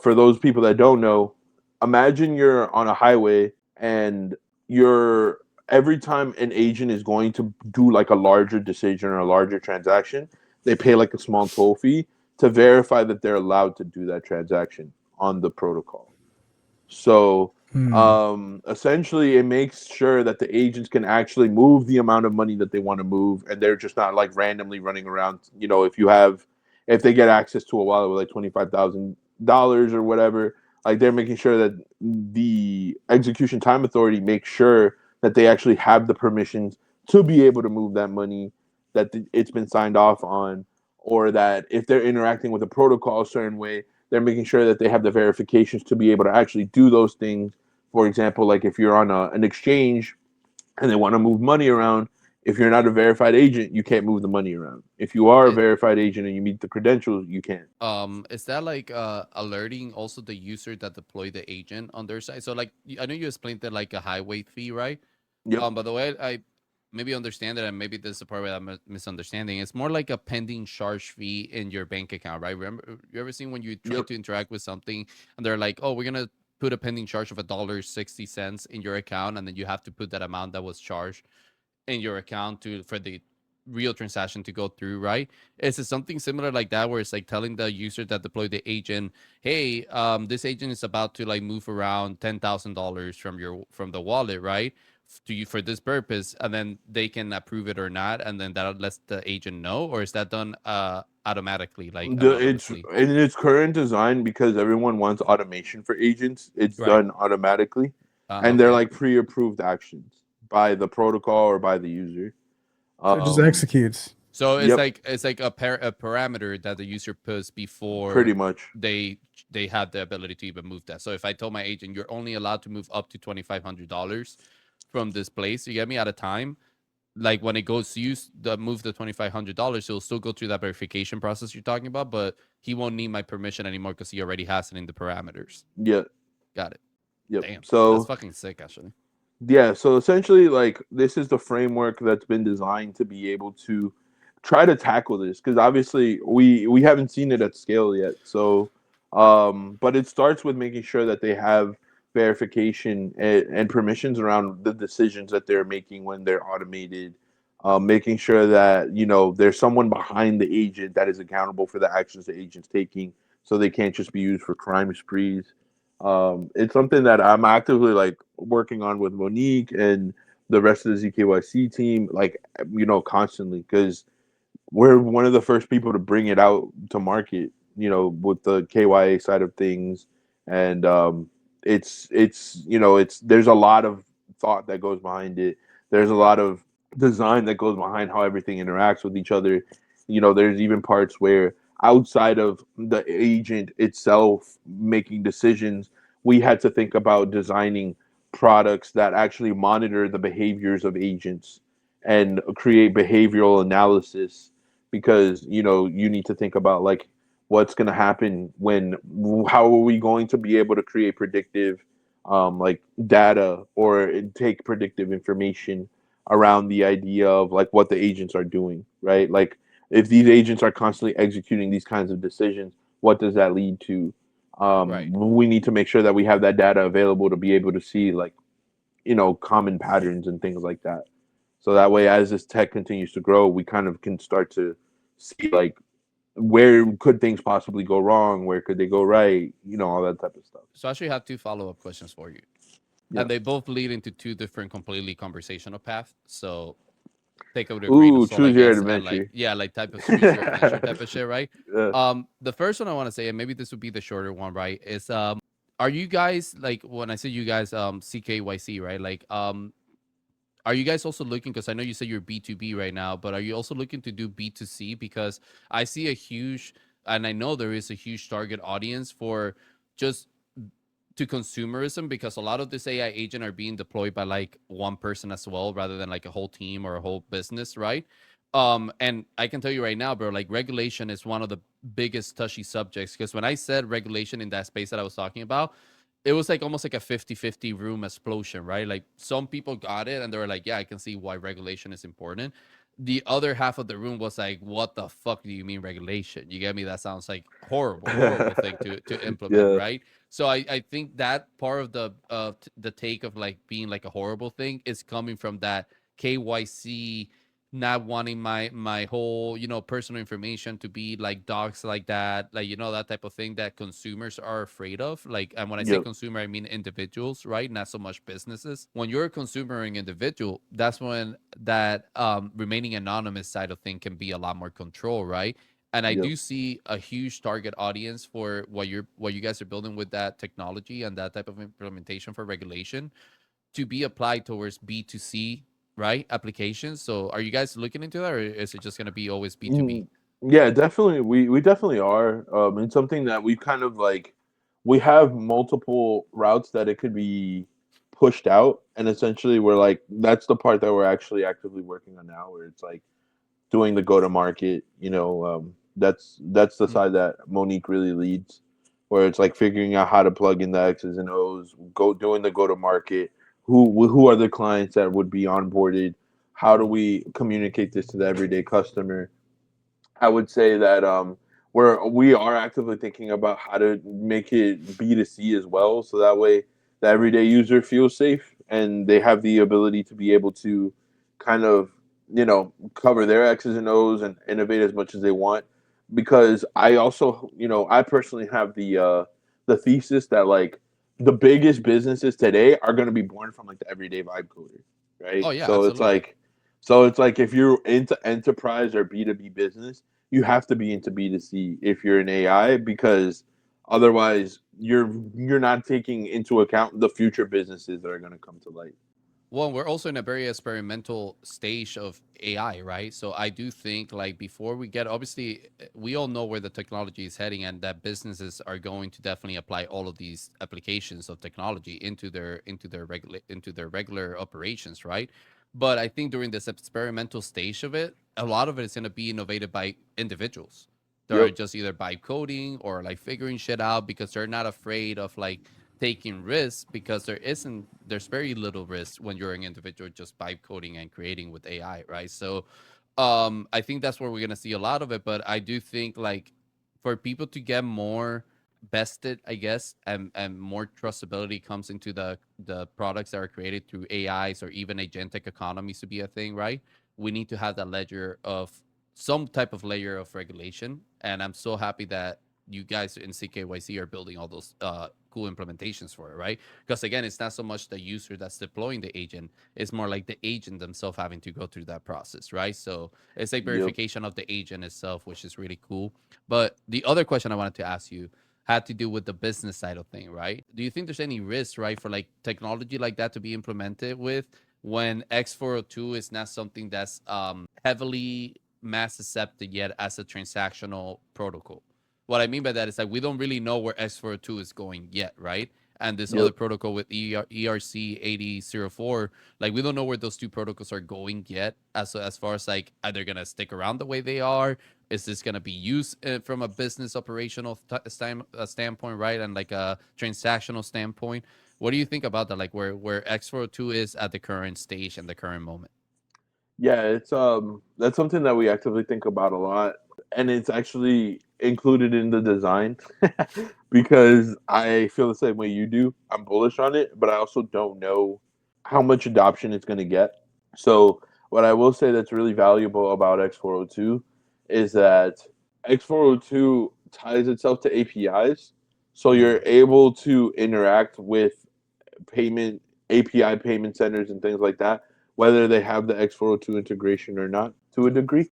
for those people that don't know, imagine you're on a highway and you're every time an agent is going to do like a larger decision or a larger transaction, they pay like a small toll fee to verify that they're allowed to do that transaction on the protocol. So essentially, it makes sure that the agents can actually move the amount of money that they want to move, and they're just not like randomly running around. If they get access to a wallet with like $25,000 or whatever, like they're making sure that the execution time authority makes sure that they actually have the permissions to be able to move that money, that it's been signed off on, or that if they're interacting with a protocol a certain way, they're making sure that they have the verifications to be able to actually do those things. For example, like if you're on an exchange and they want to move money around, if you're not a verified agent, you can't move the money around. If you are a It, verified agent and you meet the credentials, you can. is that like alerting also the user that deploy the agent on their side? So like I know you explained that like a highway fee, right? Yep. By the way, I maybe understand it, and maybe this is the part where I'm misunderstanding. It's more like a pending charge fee in your bank account, right? Remember, you ever seen when you try Yep. to interact with something and they're like, "Oh, we're gonna put a pending charge of $1.60 in your account," and then you have to put that amount that was charged in your account for the real transaction to go through, right? Is it something similar like that where it's like telling the user that deployed the agent, hey, this agent is about to like move around $10,000 from the wallet, right? To you for this purpose, and then they can approve it or not, and then that lets the agent know, or is that done automatically, like It's anonymously? in its current design, because everyone wants automation for agents. It's Right. done automatically, and they're Okay. like pre-approved actions by the protocol or by the user. So it just Um, executes. So yep, it's like a parameter that the user puts before pretty much. they have the ability to even move that. So if I told my agent you're only allowed to move up to $2,500 from this place, you get me, at a time, like when it goes to use the move the $2,500, he'll still go through that verification process you're talking about, but he won't need my permission anymore because he already has it in the parameters. Yeah, Got it. yep. Damn, that's So fucking sick, actually. yeah, so essentially, like this is the framework that's been designed to be able to try to tackle this, because obviously we haven't seen it at scale yet. So, but it starts with making sure that they have verification and permissions around the decisions that they're making when they're automated. Making sure that there's someone behind the agent that is accountable for the actions the agent's taking, so they can't just be used for crime sprees. It's something that I'm actively like working on with Monique and the rest of the zKYC team, like constantly, because we're one of the first people to bring it out to market. With the KYA side of things, and it's there's a lot of thought that goes behind it. There's a lot of design that goes behind how everything interacts with each other. You know, there's even parts where outside of the agent itself making decisions, we had to think about designing products that actually monitor the behaviors of agents and create behavioral analysis, because you know you need to think about like what's going to happen when, how are we going to be able to create predictive like data or take predictive information around the idea of like what the agents are doing, right? Like if these agents are constantly executing these kinds of decisions, what does that lead to? Right. We need to make sure that we have that data available to be able to see like, you know, common patterns and things like that. So that way, as this tech continues to grow, we kind of can start to see like where could things possibly go wrong, where could they go right, you know, all that type of stuff. So I actually have two follow-up questions for you. Yeah. And they both lead into two different completely conversational paths. So take out a grain of Ooh, salt, I choose your guess, and like adventure. yeah, like type of choose your adventure type of shit, right? Yeah. The first one I want to say, and maybe this would be the shorter one, right? Is are you guys like when I say you guys zKYC, right? Like are you guys also looking, because I know you said you're B2B right now, but are you also looking to do B2C? Because I see a huge, and I know there is a huge target audience for just to consumerism, because a lot of this AI agent are being deployed by like one person as well, rather than like a whole team or a whole business, right? And I can tell you right now, bro, like regulation is one of the biggest touchy subjects, because when I said regulation in that space that I was talking about, it was like almost like a 50-50 room explosion, right? Like some people got it and they were like, yeah, I can see why regulation is important. The other half of the room was like, what the fuck do you mean regulation? You get me? That sounds like horrible thing to implement, Yeah. right? So I think that part of the take of like being like a horrible thing is coming from that KYC, not wanting my whole, you know, personal information to be like dogs like that, like, you know, that type of thing that consumers are afraid of. Like, and when I say Yep. consumer, I mean individuals, right? Not so much businesses. When you're a consumer or an individual, that's when that remaining anonymous side of thing can be a lot more control, right? And I Yep. do see a huge target audience for what you guys are building with that technology and that type of implementation for regulation to be applied towards B2C, right? Applications. So are you guys looking into that, or is it just going to be always B2B? Mm, yeah, definitely. We definitely are. It's something that we've kind of like, we have multiple routes that it could be pushed out, and essentially we're like, that's the part that we're actually actively working on now, where it's like doing the go to market. You know, that's the Mm. side that Monique really leads, where it's like figuring out how to plug in the X's and O's, go doing the go to market. Who are the clients that would be onboarded? How do we communicate this to the everyday customer? I would say that we are actively thinking about how to make it B2C as well, so that way the everyday user feels safe and they have the ability to be able to kind of, you know, cover their X's and O's and innovate as much as they want. Because I also, you know, I personally have the thesis that like the biggest businesses today are going to be born from like the everyday vibe coder, right? Oh yeah, absolutely. So it's like if you're into enterprise or B2B business, you have to be into B2C if you're an AI, because otherwise you're not taking into account the future businesses that are going to come to light. Well, we're also in a very experimental stage of AI, right? So I do think like before we get, obviously we all know where the technology is heading, and that businesses are going to definitely apply all of these applications of technology into their regular operations, right? But I think during this experimental stage of it, a lot of it is going to be innovated by individuals. They're Yep. just either by coding or like figuring shit out because they're not afraid of like taking risks, because there's very little risk when you're an individual just by coding and creating with AI, right? So I think that's where we're gonna see a lot of it. But I do think like for people to get more vested, I guess, and more trustability comes into the products that are created through AIs or even agentic economies to be a thing, right? We need to have that ledger of some type of layer of regulation. And I'm so happy that you guys in zKYC are building all those cool implementations for it, right? Because again, it's not so much the user that's deploying the agent; it's more like the agent themselves having to go through that process, right? So it's like Yep. verification of the agent itself, which is really cool. But the other question I wanted to ask you had to do with the business side of thing, right? Do you think there's any risk, right, for like technology like that to be implemented with when X402 is not something that's heavily mass accepted yet as a transactional protocol. What I mean by that is like we don't really know where X402 is going yet, right? And this other protocol with ERC 8004, like we don't know where those two protocols are going yet. As far as like, are they gonna stick around the way they are? Is this gonna be used from a business operational standpoint, right? And like a transactional standpoint. What do you think about that? Like where X402 is at the current stage and the current moment? Yeah, it's that's something that we actively think about a lot, and it's actually included in the design because I feel the same way you do. I'm bullish on it, but I also don't know how much adoption it's going to get. So, what I will say that's really valuable about X402 is that X402 ties itself to APIs, so you're able to interact with payment API payment centers and things like that, whether they have the X402 integration or not, to a degree,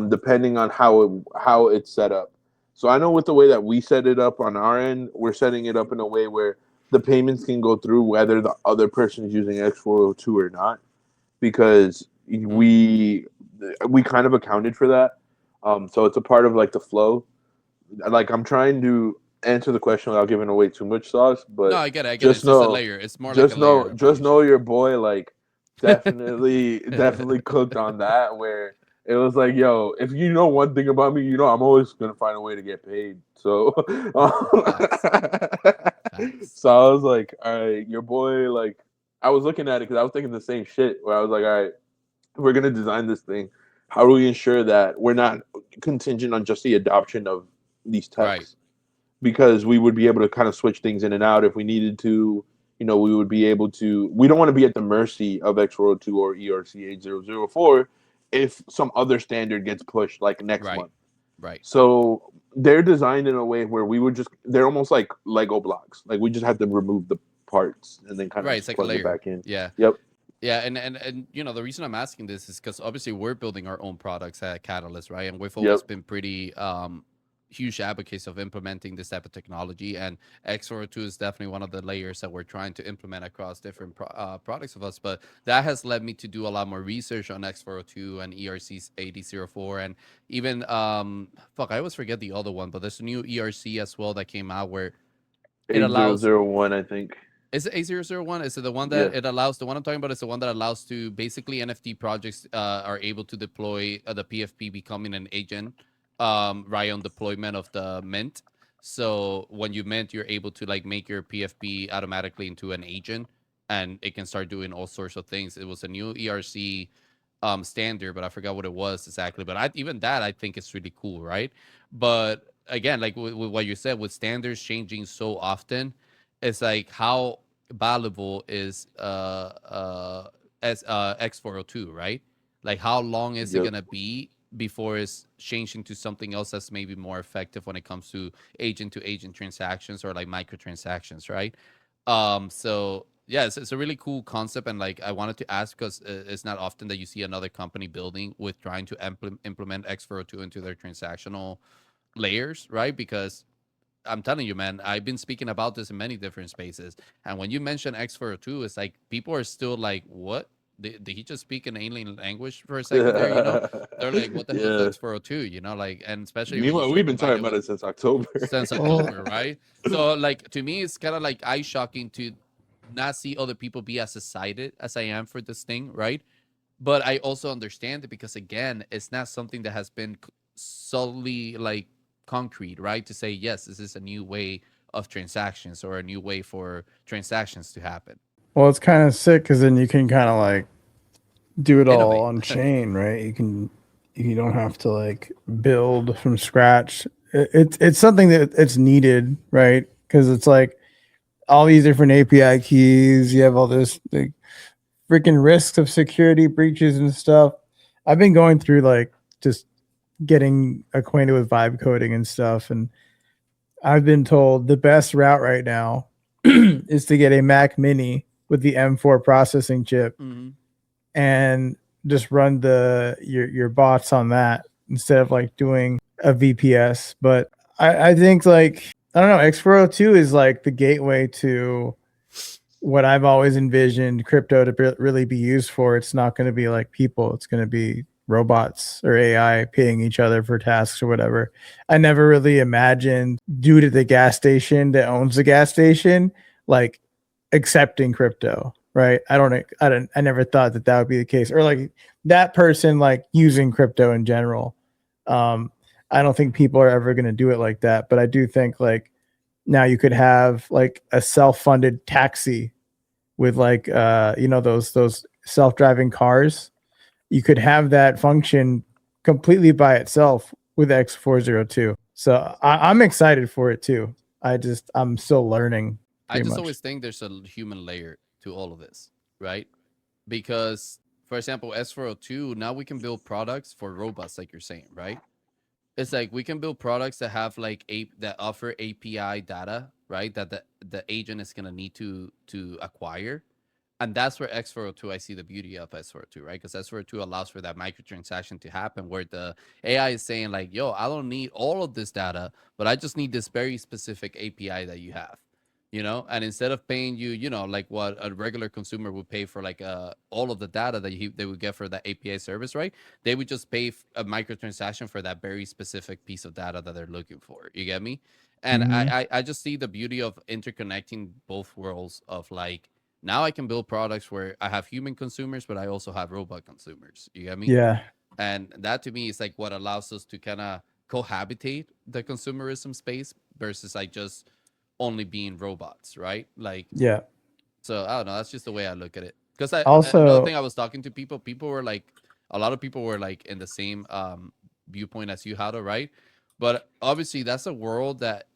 depending on how it's set up. So I know with the way that we set it up on our end, we're setting it up in a way where the payments can go through whether the other person is using X402 or not, because we kind of accounted for that. So it's a part of like the flow. Like I'm trying to answer the question without giving away too much sauce, but no, I get it. It's just a layer. It's more like a layer. Just know your boy like definitely cooked on that, where it was like, yo, if you know one thing about me, you know I'm always gonna find a way to get paid. So so I was like, all right, your boy, like I was looking at it because I was thinking the same shit, where I was like, all right, we're gonna design this thing. How do we ensure that we're not contingent on just the adoption of these techs? Right. Because we would be able to kind of switch things in and out if we needed to. You know, we would be able to. We don't want to be at the mercy of X402 or ERC 8004 if some other standard gets pushed like next month. Right. So they're designed in a way where we would just. They're almost like Lego blocks. Like we just have to remove the parts and then kind of it's like plug a layer. it back in. Yeah. Yep. Yeah, and you know the reason I'm asking this is because obviously we're building our own products at Catalyst, right? And we've always been pretty huge advocates of implementing this type of technology, and X402 is definitely one of the layers that we're trying to implement across different products of us. But that has led me to do a lot more research on X402 and ERC 8004, and even I always forget the other one, but there's a new ERC as well that came out where it allows 8001, I think. Is it A001? Is it the one that it allows? The one I'm talking about is the one that allows to basically NFT projects are able to deploy the PFP becoming an agent right on deployment of the mint. So when you mint, you're able to like make your PFP automatically into an agent, and it can start doing all sorts of things. It was a new ERC standard, but I forgot what it was exactly. But even that, I think it's really cool, right? But again, like with what you said, with standards changing so often, it's like how valuable is X402, right? Like how long is it gonna be before it's changing to something else that's maybe more effective when it comes to agent transactions or like microtransactions, right? So yeah, it's a really cool concept, and like I wanted to ask because it's not often that you see another company building with trying to implement X402 into their transactional layers, right? Because I'm telling you, man, I've been speaking about this in many different spaces. And when you mention X402, it's like people are still like, what? Did he just speak an alien language for a second there? You know, they're like, what the hell is X402? You know, like, and especially meanwhile, we've been talking about it since October. Right? So, like, to me, it's kind of like eye shocking to not see other people be as excited as I am for this thing, right? But I also understand it because, again, it's not something that has been solely like concrete, right? To say, yes, this is a new way of transactions or a new way for transactions to happen. Well, it's kind of sick because then you can kind of like do it all on chain, right? You don't have to like build from scratch. It's something that it's needed, right? Because it's like all these different API keys. You have all this like freaking risks of security breaches and stuff. I've been going through like just getting acquainted with vibe coding and stuff, and I've been told the best route right now is to get a Mac Mini with the M4 processing chip and just run your bots on that instead of like doing a VPS. But I think like I don't know, X402 is like the gateway to what I've always envisioned crypto to really be used for. It's not going to be like people. It's going to be robots or AI paying each other for tasks or whatever. I never really imagined dude at the gas station that owns the gas station, like accepting crypto, right? I never thought that would be the case, or like that person like using crypto in general. I don't think people are ever going to do it like that, but I do think like now you could have like a self-funded taxi with like those self-driving cars. You could have that function completely by itself with X402. So I'm excited for it too. I'm still learning. I just much. always think there's a human layer to all of this, right? Because, for example, S402, now we can build products for robots, like you're saying, right? It's like we can build products that have like that offer API data, right? That the agent is gonna need to acquire, and that's where X402 I see the beauty of S402, right? Because S402 allows for that microtransaction to happen, where the AI is saying like, "Yo, I don't need all of this data, but I just need this very specific API that you have." You know, and instead of paying you, you know, like what a regular consumer would pay for like all of the data that they would get for that API service, right? They would just pay a microtransaction for that very specific piece of data that they're looking for. You get me? And I just see the beauty of interconnecting both worlds of like, now I can build products where I have human consumers, but I also have robot consumers. You get me? Yeah. And that to me is like what allows us to kind of cohabitate the consumerism space versus like just only being robots, right? Like, yeah. So I don't know. That's just the way I look at it. Because Also, another thing, I was talking to people were like, a lot of people were like in the same viewpoint as you, Hado, right? But obviously, that's a world that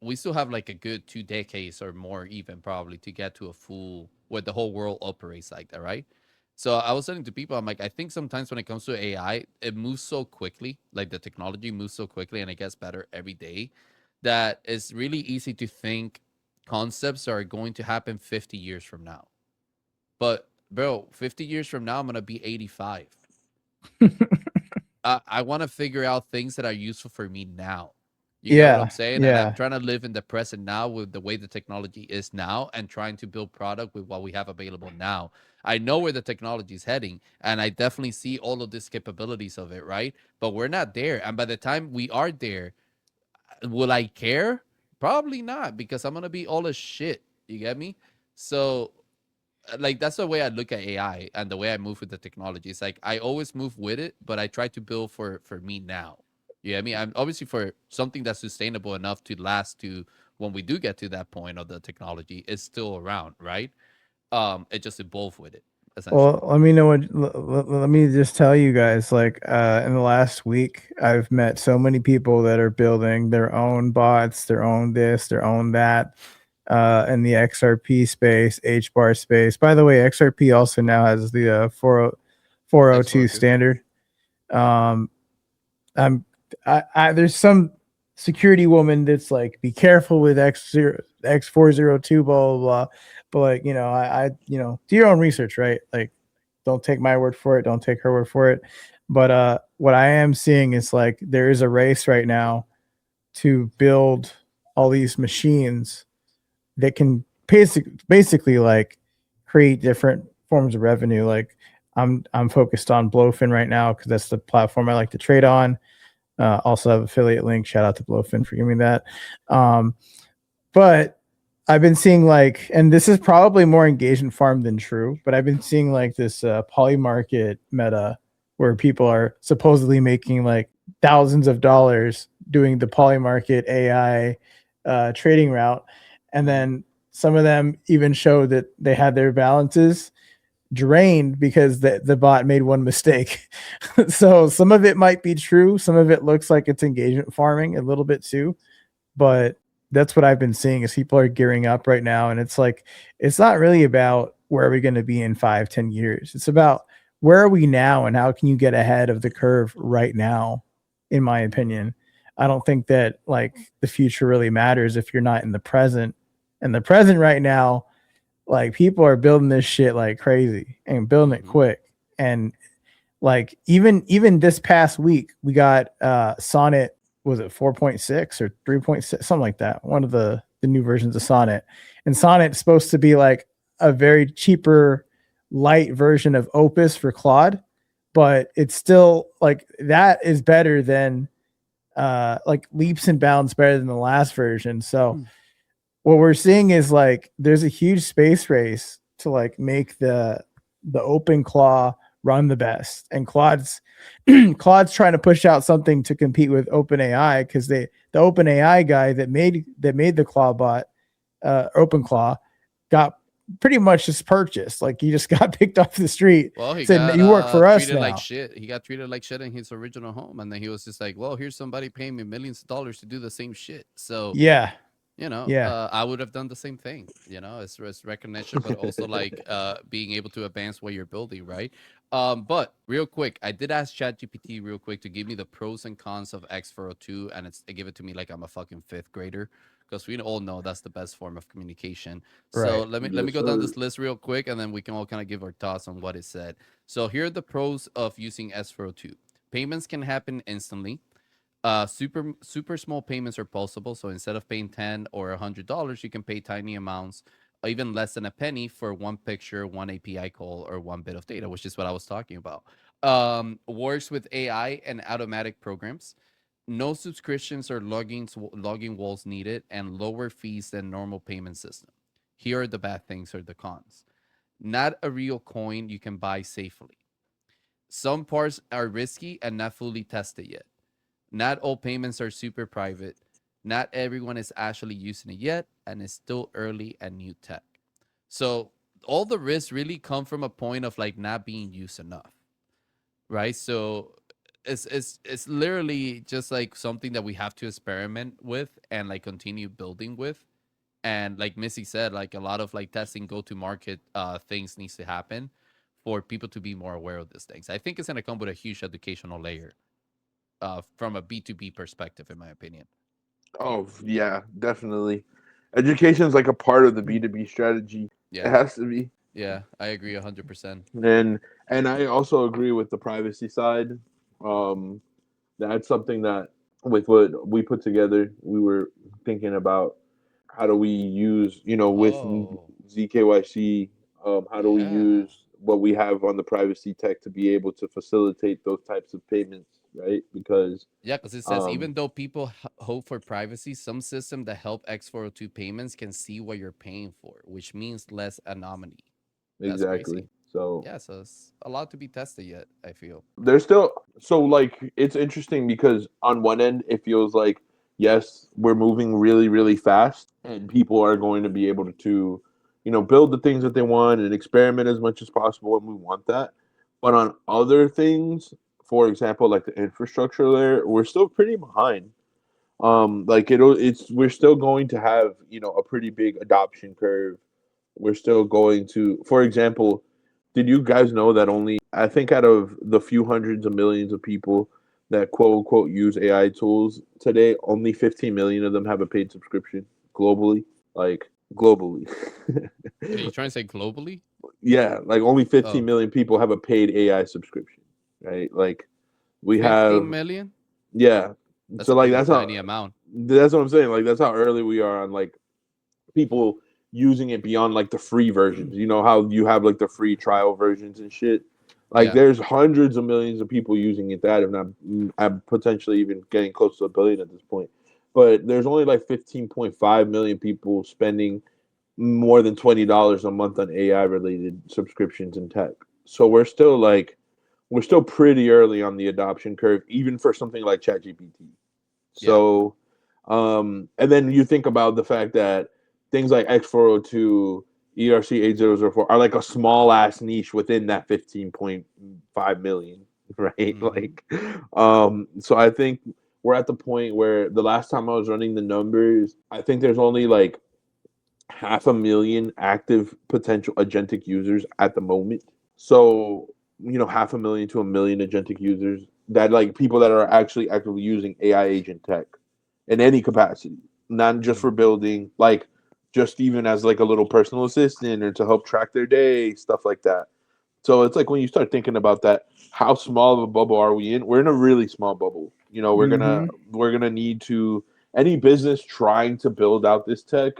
we still have like a good 2 decades or more, even probably, to get to a full where the whole world operates like that, right? So I was saying to people, I'm like, I think sometimes when it comes to AI, it moves so quickly, like the technology moves so quickly, and it gets better every day, that it's really easy to think concepts are going to happen 50 years from now. But bro, 50 years from now, I'm going to be 85. I want to figure out things that are useful for me now. You get what I'm saying? Yeah. And I'm trying to live in the present now with the way the technology is now, and trying to build product with what we have available now. I know where the technology is heading, and I definitely see all of these capabilities of it, right? But we're not there. And by the time we are there, will I care? Probably not, because I'm gonna be all as shit. You get me? So, like, that's the way I look at AI and the way I move with the technology. It's like I always move with it, but I try to build for me now. You get me? I'm obviously for something that's sustainable enough to last to when we do get to that point of the technology is still around, right? It just evolve with it. Well, let me know what. Let me just tell you guys. Like, in the last week, I've met so many people that are building their own bots, their own this, their own that, in the XRP space, HBAR space. By the way, XRP also now has the 402 standard. There's some security woman that's like, be careful with X402, blah blah blah. But like, I do your own research, right? Like, don't take my word for it, don't take her word for it. But what I am seeing is like there is a race right now to build all these machines that can basically like create different forms of revenue. Like I'm focused on Blowfin right now because that's the platform I like to trade on. Also have affiliate link. Shout out to Blowfin for giving me that. But I've been seeing like, and this is probably more engagement farm than true, but I've been seeing like this polymarket meta where people are supposedly making like thousands of dollars doing the polymarket AI trading route. And then some of them even showed that they had their balances drained because the bot made one mistake. So some of it might be true. Some of it looks like it's engagement farming a little bit too, but that's what I've been seeing is people are gearing up right now. And it's like, it's not really about where are we going to be in 5-10 years. It's about where are we now and how can you get ahead of the curve right now, in my opinion. I don't think that like the future really matters if you're not in the present. And the present right now, like people are building this shit like crazy and building it quick. And like even this past week, we got Sonnet, was it 4.6 or 3.6, something like that, one of the new versions of Sonnet. And Sonnet's supposed to be like a very cheaper, light version of Opus for Claude, but it's still like that is better than like leaps and bounds better than the last version. So what we're seeing is like there's a huge space race to like make the open claw run the best, and Claude's trying to push out something to compete with OpenAI, because the OpenAI guy that made the Clawbot, OpenClaw, got pretty much just purchased. Like he just got picked off the street. Well, he said, got "You work for us treated now." like shit. He got treated like shit in his original home, and then he was just like, "Well, here's somebody paying me millions of dollars to do the same shit." So Yeah, you know, yeah. I would have done the same thing. You know, it's recognition, but also like being able to advance what you're building, right? But real quick, I did ask ChatGPT real quick to give me the pros and cons of X402, and it gave it to me like I'm a fucking fifth grader, because we all know that's the best form of communication. So Right. let me Yes, go down sir. this list real quick, and then we can all kind of give our thoughts on what it said. So here are the pros of using S402. Payments can happen instantly. Super small payments are possible. So instead of paying $10 or $100, you can pay tiny amounts, even less than a penny, for one picture, one API call, or one bit of data, which is what I was talking about. Works with AI and automatic programs. No subscriptions or logging walls needed, and lower fees than normal payment system. Here are the bad things or the cons. Not a real coin you can buy safely. Some parts are risky and not fully tested yet. Not all payments are super private. Not everyone is actually using it yet, and it's still early and new tech. So all the risks really come from a point of like not being used enough, right? So it's literally just like something that we have to experiment with and like continue building with. And like Missy said, like a lot of like testing, go to market things needs to happen for people to be more aware of these things. I think it's gonna come with a huge educational layer from a B2B perspective, in my opinion. Oh yeah, definitely. Education is like a part of the B2B strategy. It Yeah, has to be. yeah, I agree 100%. And I also agree with the privacy side. Um, that's something that with what we put together, we were thinking about how do we use, with Oh, zKYC, how do we yeah. use what we have on the privacy tech to be able to facilitate those types of payments, right? Because Yeah, because it says um, even though people hope for privacy, some systems that help X402 payments can see what you're paying for, which means less anonymity. That's exactly. crazy. So Yeah, so it's a lot to be tested yet, I feel. there's still like it's interesting because on one end it feels like yes we're moving really really fast and people are going to be able to build the things that they want and experiment as much as possible and we want that, but on other things, for example like the infrastructure layer, we're still pretty behind. Like it's we're still going to have a pretty big adoption curve. We're still going to, for example, did you guys know that only I think out of the few hundreds of millions of people that quote unquote use AI tools today, only 15 million of them have a paid subscription globally? Like globally. Are you trying to say globally? Yeah, like only 15 Oh, million people have a paid AI subscription, right? Like we 15 have, million? yeah. That's So a like pretty tiny amount. that's what I'm saying. Like that's how early we are on like people using it beyond like the free versions. You know how you have like the free trial versions and shit. Like Yeah. there's hundreds of millions of people using it that, if not, I'm potentially even getting close to a billion at this point. But there's only like 15.5 million people spending more than $20 a month on AI related subscriptions and tech. So we're still pretty early on the adoption curve, even for something like ChatGPT. Yeah. So, and then you think about the fact that things like X402, ERC 8004 are like a small ass niche within that 15.5 million, right? Mm-hmm. Like, so I think we're at the point where the last time I was running the numbers, I think there's only like 500,000 active potential agentic users at the moment. So, 500,000 to a million agentic users, that like people that are actually actively using AI agent tech in any capacity, not just for Mm-hmm. building, like just even as like a little personal assistant or to help track their day, stuff like that. So it's like when you start thinking about that, how small of a bubble are we in? We're in a really small bubble. We're gonna Mm-hmm. need to, any business trying to build out this tech,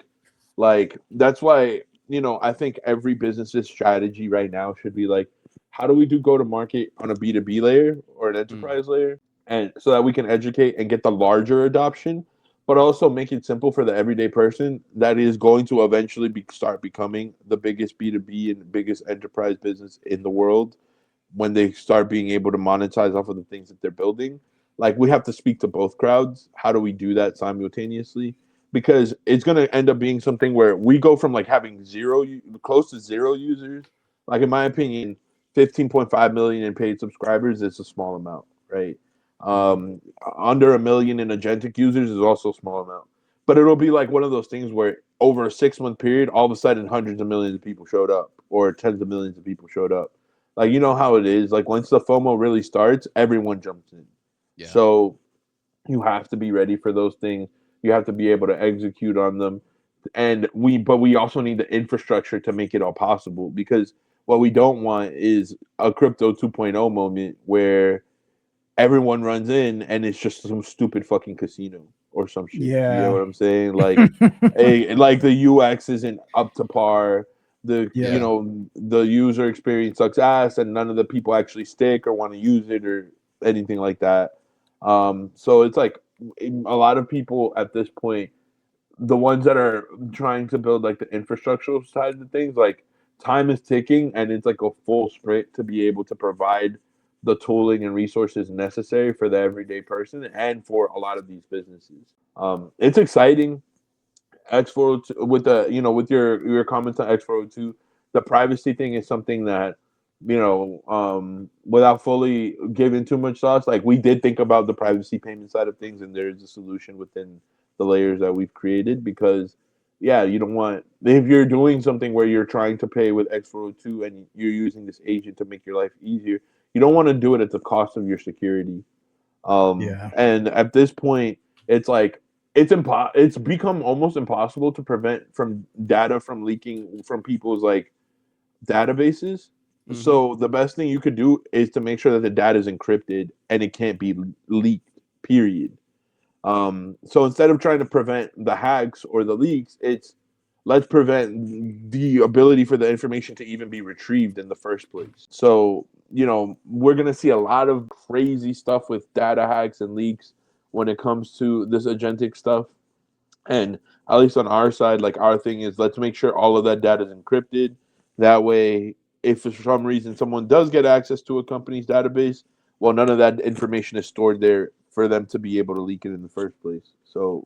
like that's why I think every business's strategy right now should be like, how do we do go to market on a B2B layer or an Mm. enterprise layer, and so that we can educate and get the larger adoption, but also make it simple for the everyday person that is going to eventually start becoming the biggest B2B and biggest enterprise business in the world when they start being able to monetize off of the things that they're building. Like, we have to speak to both crowds. How do we do that simultaneously? Because it's going to end up being something where we go from like having close to zero users. Like, in my opinion, 15.5 million in paid subscribers is a small amount, right? Um, Under a million in agentic users is also a small amount. But it'll be like one of those things where over a 6 month period, all of a sudden hundreds of millions of people showed up, or tens of millions of people showed up. Like, you know how it is. Like, once the FOMO really starts, everyone jumps in. Yeah. So you have to be ready for those things. You have to be able to execute on them. But we also need the infrastructure to make it all possible, because what we don't want is a crypto 2.0 moment where everyone runs in and it's just some stupid fucking casino or some shit. You know what Yeah. I'm saying? Like, like the UX isn't up to par. Yeah. The user experience sucks ass, and none of the people actually stick or want to use it or anything like that. So it's like a lot of people at this point, the ones that are trying to build like the infrastructural side of things, like, time is ticking, and it's like a full sprint to be able to provide the tooling and resources necessary for the everyday person and for a lot of these businesses. It's exciting. X402, with with your comments on X402, the privacy thing is something that, without fully giving too much thoughts, like, we did think about the privacy payment side of things, and there is a solution within the layers that we've created. Because, yeah, you don't want, if you're doing something where you're trying to pay with X402 and you're using this agent to make your life easier, you don't want to do it at the cost of your security. Yeah. And at this point, it's like, it's become almost impossible to prevent from data from leaking from people's like databases. So the best thing you could do is to make sure that the data is encrypted and it can't be leaked. Period. So instead of trying to prevent the hacks or the leaks, it's, let's prevent the ability for the information to even be retrieved in the first place. So, we're going to see a lot of crazy stuff with data hacks and leaks when it comes to this agentic stuff. And at least on our side, like, our thing is, let's make sure all of that data is encrypted. That way, if for some reason someone does get access to a company's database, well, none of that information is stored there for them to be able to leak it in the first place. So,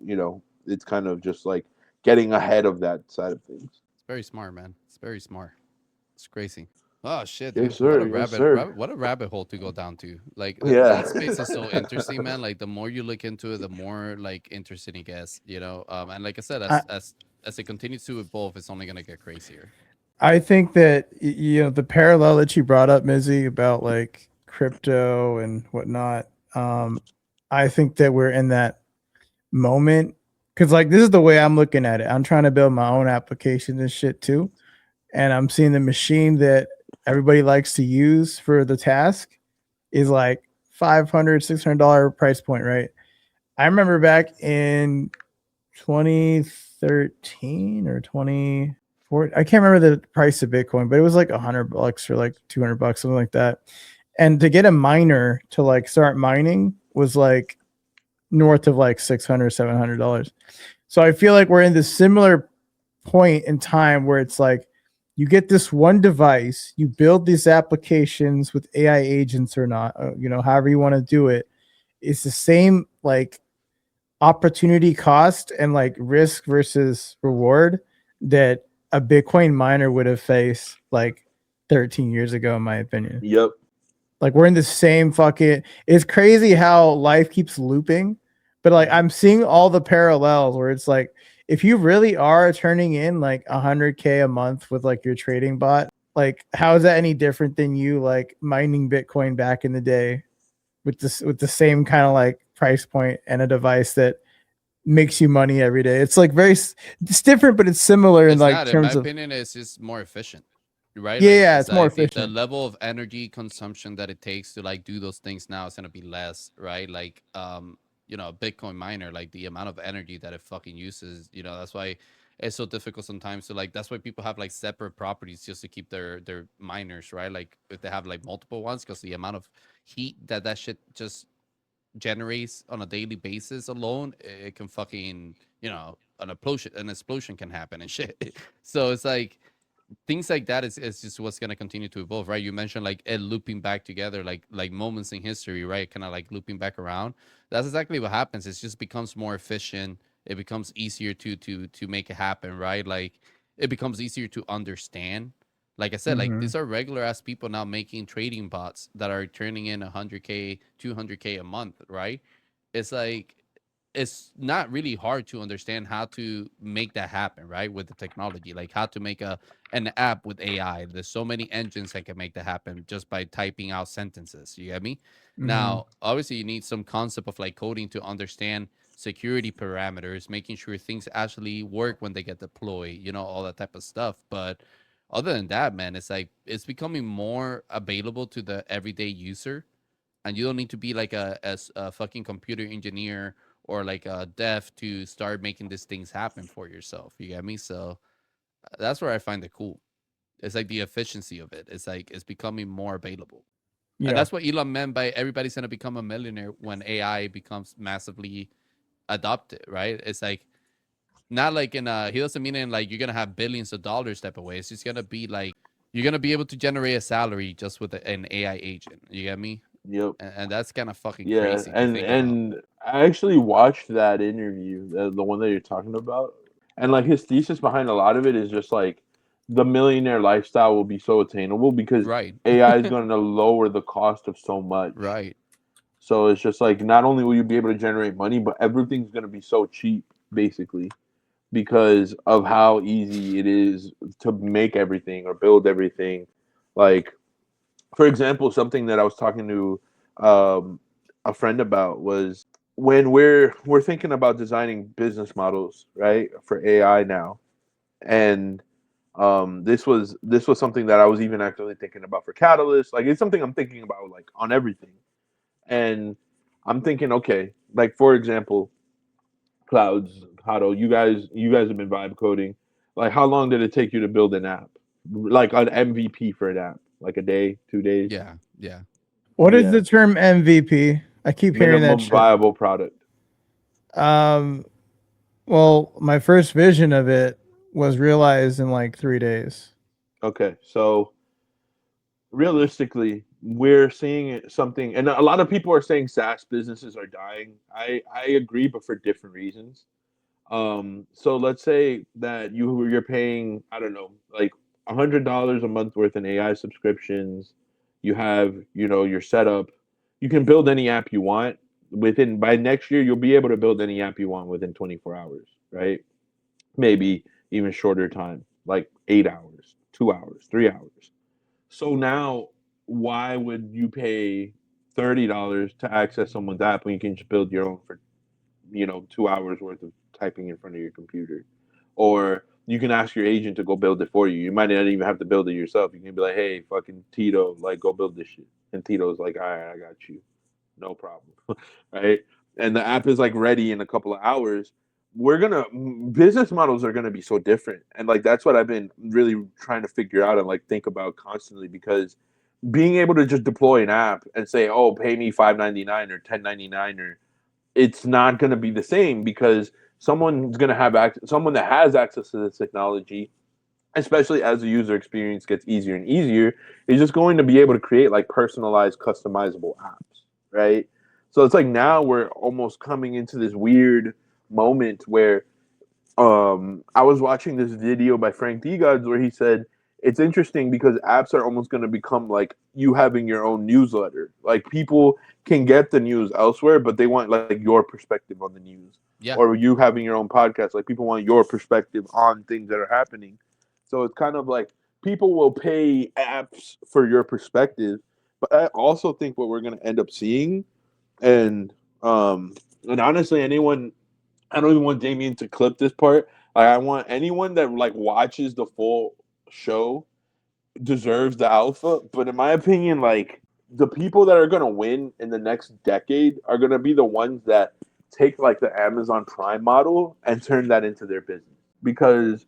it's kind of just like getting ahead of that side of things. It's very smart, man. It's very smart. It's crazy. Oh shit, Yes, dude! What a sir. Yes, sir. what a rabbit hole to go down to. Like, Yeah. that space is so interesting, man. Like, the more you look into it, the more like interesting it gets. And like I said, I, as it continues to evolve, it's only gonna get crazier. I think that the parallel that you brought up, Mizzy, about like crypto and whatnot. I think that we're in that moment because like this is the way I'm looking at it. I'm trying to build my own application and shit too, and I'm seeing the machine that everybody likes to use for the task is like $500, $600 price point, right? I remember back in 2013 or 2014, I can't remember the price of Bitcoin, but it was like $100 or like $200, something like that. And to get a miner to like start mining was like north of like $600, $700. So I feel like we're in this similar point in time where it's like you get this one device, you build these applications with AI agents or not, however you want to do it. It's the same like opportunity cost and like risk versus reward that a Bitcoin miner would have faced like 13 years ago, in my opinion. Yep. Like we're in the same fucking, it's crazy how life keeps looping, but like I'm seeing all the parallels where it's like, if you really are turning in like 100K a month with like your trading bot, like how is that any different than you like mining Bitcoin back in the day with the same kind of like price point and a device that makes you money every day? It's like it's different, but it's similar in It's like not, in my terms of, opinion, it's just more efficient, right? yeah, Like, yeah, it's more I think the efficient. level of energy consumption that it takes to like do those things now is gonna be less, right? Like, a Bitcoin miner, like the amount of energy that it fucking uses, that's why it's so difficult sometimes to like. That's why people have like separate properties just to keep their miners, right? Like if they have like multiple ones, because the amount of heat that shit just generates on a daily basis alone, it can fucking an explosion can happen and shit. So it's like things like that is just what's going to continue to evolve, right? You mentioned like it looping back together, like moments in history, right? Kind of like looping back around. That's exactly what happens. It just becomes more efficient. It becomes easier to make it happen, right? Like it becomes easier to understand. Like I said, like Mhm. these are regular ass people now making trading bots that are turning in 100K 200K a month, right? It's like it's not really hard to understand how to make that happen, right? With the technology, like how to make an app with AI. There's so many engines that can make that happen just by typing out sentences. You get me? Mhm. Now, obviously, you need some concept of like coding to understand security parameters, making sure things actually work when they get deployed, all that type of stuff. But other than that, man, it's like it's becoming more available to the everyday user, and you don't need to be like a fucking computer engineer or like a dev to start making these things happen for yourself. You get me? So that's where I find it cool. It's like the efficiency of it. It's like it's becoming more available. And Yeah. that's what Elon meant by everybody's gonna become a millionaire when AI becomes massively adopted, right? It's like not like he doesn't mean in like you're gonna have billions of dollars type of way. It's just gonna be like you're gonna be able to generate a salary just with an AI agent. You get me? Yep. And that's kind of fucking Yeah, crazy to and think about. and I actually watched that interview, the one that you're talking about, and like his thesis behind a lot of it is just like the millionaire lifestyle will be so attainable because Right. AI is going to lower the cost of so much. Right. So it's just like not only will you be able to generate money, but everything's going to be so cheap, basically, because of how easy it is to make everything or build everything. Like, for example, something that I was talking to um, a friend about was when we're thinking about designing business models, right, for AI now, and this was something that I was even actually thinking about for Catalyst. Like, it's something I'm thinking about like on everything, and I'm thinking, okay, like for example, Cloudz, Hado, you guys have been vibe coding. Like, how long did it take you to build an app, like an MVP for an app? Like a day, 2 days? Yeah. Yeah. What is Yeah, the term MVP? I keep hearing that minimum shit. viable product. Um, well, my first vision of it was realized in like 3 days. Okay, so realistically, we're seeing something, and a lot of people are saying SaaS businesses are dying. I agree, but for different reasons. So let's say that you're paying, I don't know, like $100 a month worth in AI subscriptions. You have, your setup. You can build any app you want within by next year. You'll be able to build any app you want within 24 hours, right? Maybe even shorter time, like 8 hours, 2 hours, 3 hours. So now, why would you pay $30 to access someone's app when you can just build your own for 2 hours worth of typing in front of your computer? Or you can ask your agent to go build it for you. You might not even have to build it yourself. You can be like, hey, fucking Tito, like, go build this shit. And Tito's like, all right, I got you. No problem. Right? And the app is like ready in a couple of hours. Business models are gonna be so different. And like that's what I've been really trying to figure out and like think about constantly because being able to just deploy an app and say, oh, pay me $5.99 or $10.99 or it's not going to be the same because someone's going to have someone that has access to this technology, especially as the user experience gets easier and easier, is just going to be able to create like personalized, customizable apps, right? So it's like now we're almost coming into this weird moment where I was watching this video by Frank Gods where he said it's interesting because apps are almost going to become like you having your own newsletter. Like people can get the news elsewhere, but they want like your perspective on the news, Yeah. or you having your own podcast. Like people want your perspective on things that are happening. So it's kind of like people will pay apps for your perspective, but I also think what we're going to end up seeing, and um, and honestly, anyone I don't even want Damien to clip this part. Like, I want anyone that like watches the full show deserves the alpha. But in my opinion, like the people that are gonna win in the next decade are gonna be the ones that take like the Amazon Prime model and turn that into their business. Because,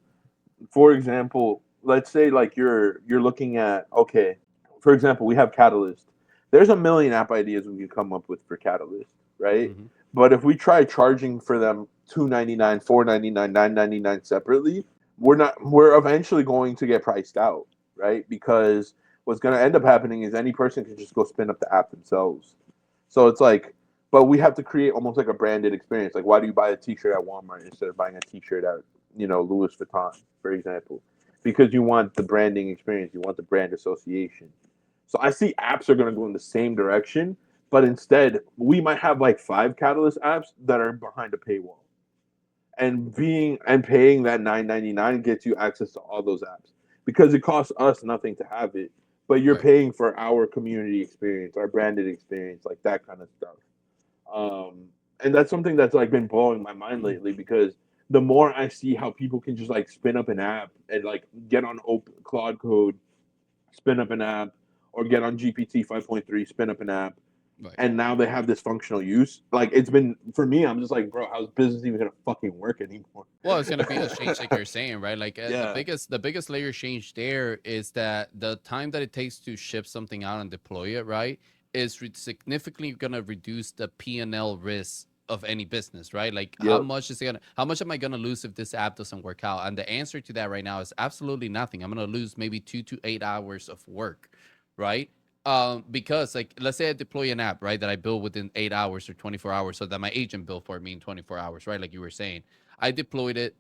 for example, let's say like you're looking at, okay, for example, we have Catalyst. There's a million app ideas we can come up with for Catalyst, right? Mhm. But if we try charging for them $2.99, $4.99, $9.99 separately, we're eventually going to get priced out, right? Because what's going to end up happening is any person can just go spin up the app themselves. So it's like, but we have to create almost like a branded experience. Like, why do you buy a T-shirt at Walmart instead of buying a T-shirt at, Louis Vuitton, for example? Because you want the branding experience, you want the brand association. So I see apps are going to go in the same direction, but instead we might have like 5 Catalyst apps that are behind a paywall, and paying that $9.99 gets you access to all those apps because it costs us nothing to have it, but you're Right. paying for our community experience, our branded experience, like that kind of stuff. And that's something that's like been blowing my mind lately, because the more I see how people can just like spin up an app and like get on Claude Code, spin up an app, or get on GPT 5.3, spin up an app, Right. and now they have this functional use. Like, it's been, for me, I'm just like, bro, how's business even gonna fucking work anymore? Well, it's gonna be a change, like you're saying, right? Like Yeah. the biggest layer change there is that the time that it takes to ship something out and deploy it, right, is significantly gonna reduce the P&L risk of any business, right? Like Yep. how much am I gonna lose if this app doesn't work out? And the answer to that right now is absolutely nothing. I'm gonna lose maybe 2 to 8 hours of work, right? Because like let's say I deploy an app, right, that I build within 8 hours or 24 hours, so that my agent built for me in 24 hours, right? Like you were saying. I deployed it,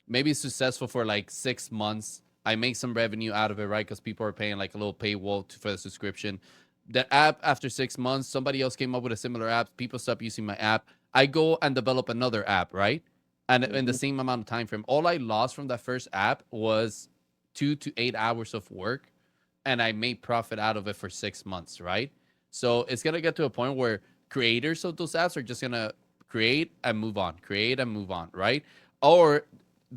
maybe it's successful for like 6 months. I make some revenue out of it, right? Because people are paying like a little paywall for the subscription. The app, after 6 months, somebody else came up with a similar app. People stop using my app. I go and develop another app, right? And in the same amount of time frame, all I lost from that first app was 2 to 8 hours of work, and I made profit out of it for 6 months, right? So it's gonna get to a point where creators of those apps are just gonna create and move on, right? Or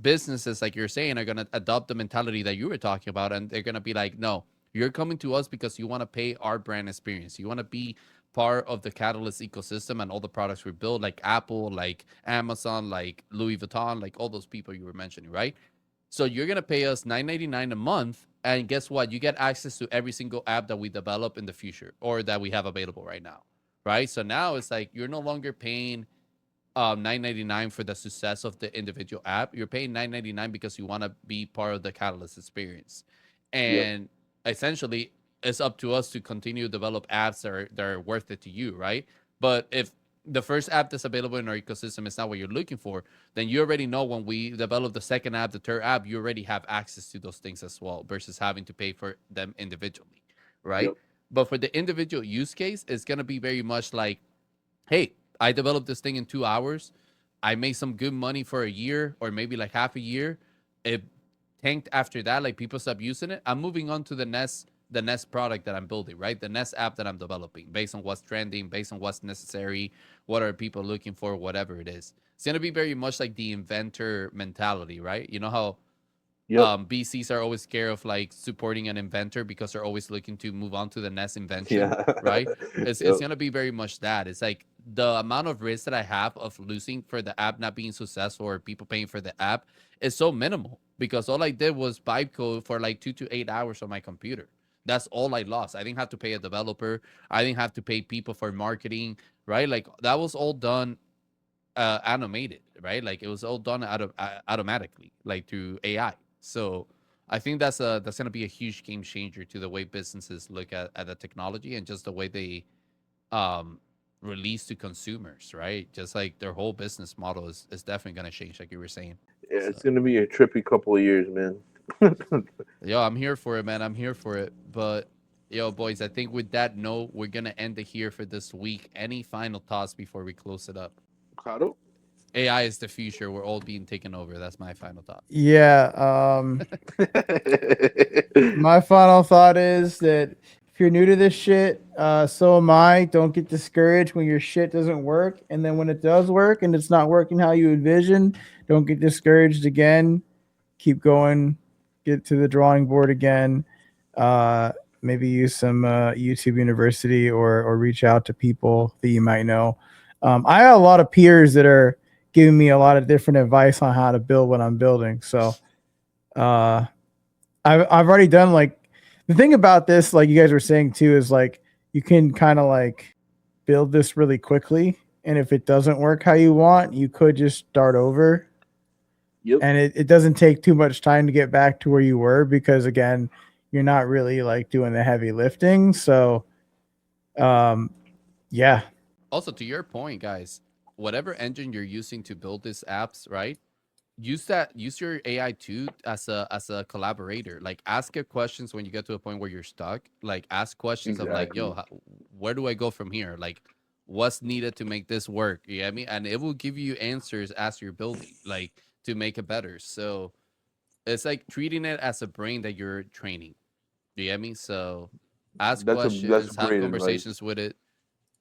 businesses, like you're saying, are gonna adopt the mentality that you were talking about, and they're gonna be like, no, you're coming to us because you want to pay our brand experience. You want to be part of the Catalyst ecosystem and all the products we build, like Apple, like Amazon, like Louis Vuitton, like all those people you were mentioning, right? So you're gonna pay us $9.99 a month, and guess what? You get access to every single app that we develop in the future or that we have available right now, right? So now it's like you're no longer paying $9.99 for the success of the individual app. You're paying $9.99 because you want to be part of the Catalyst experience, and essentially, it's up to us to continue to develop apps that are worth it to you, right? But if the first app that's available in our ecosystem is not what you're looking for, then you already know when we develop the second app, the third app, you already have access to those things as well, versus having to pay for them individually, right? Yep. But for the individual use case, it's gonna be very much like, hey, I developed this thing in 2 hours. I made some good money for a year or maybe like half a year. It tanked after that. Like people stopped using it. I'm moving on to the next product that I'm building, right? The next app that I'm developing based on what's trending, based on what's necessary, what are people looking for, whatever it is. It's going to be very much like the inventor mentality, right? You know how BCs are always scared of like supporting an inventor because they're always looking to move on to the next invention, right? It's gonna be very much that. It's like the amount of risk that I have of losing for the app not being successful or people paying for the app is so minimal because all I did was vibe code for like 2 to 8 hours on my computer. That's all I lost. I didn't have to pay a developer. I didn't have to pay people for marketing, right? Like that was all done animated, right? Like it was all done automatically, like through AI. So I think that's gonna be a huge game changer to the way businesses look at the technology and just the way they um release to consumers, right? Just like their whole business model is definitely gonna change, like you were saying. Yeah, it's gonna be a trippy couple of years, man. Yo, I'm here for it, man. I'm here for it. But yo, boys, I think with that note, we're gonna end it here for this week. Any final thoughts before we close it up? Claro. AI is the future. We're all being taken over. That's my final thought. Yeah. My final thought is that if you're new to this shit, so am I. Don't get discouraged when your shit doesn't work. And then when it does work and it's not working how you envision, don't get discouraged again. Keep going. Get to the drawing board again. Maybe use some YouTube University or reach out to people that you might know. I have a lot of peers that are giving me a lot of different advice on how to build what I'm building. So I've already done like the thing about this, like you guys were saying too, is like you can kind of like build this really quickly. And if it doesn't work how you want, you could just start over. Yep. And it doesn't take too much time to get back to where you were because again, you're not really like doing the heavy lifting. So yeah. Also, to your point, guys, whatever engine you're using to build these apps, right? Use your AI too as a collaborator. Like ask it questions when you get to a point where you're stuck. Like ask questions of like, yo, where do I go from here? Like what's needed to make this work? You get me? And it will give you answers as you're building, like to make it better. So it's like treating it as a brain that you're training. You get me? So ask questions, have conversations with it.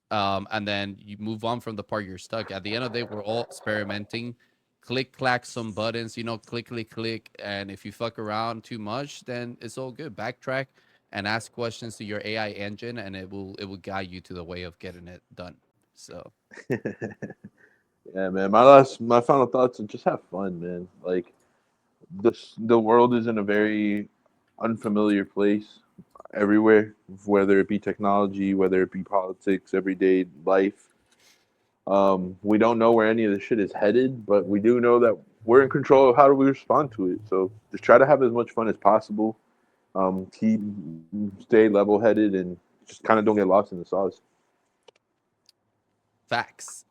And then you move on from the part you're stuck. At the end of the day, we're all experimenting. Click, clack some buttons, click, click, click. And if you fuck around too much, then it's all good. Backtrack and ask questions to your AI engine, and it will guide you to the way of getting it done. So, yeah, man. My final thoughts are just have fun, man. Like the world is in a very unfamiliar place everywhere, whether it be technology, whether it be politics, everyday life. We don't know where any of this shit is headed, but we do know that we're in control of how do we respond to it. So just try to have as much fun as possible. Stay level-headed and just kind of don't get lost in the sauce. Facts.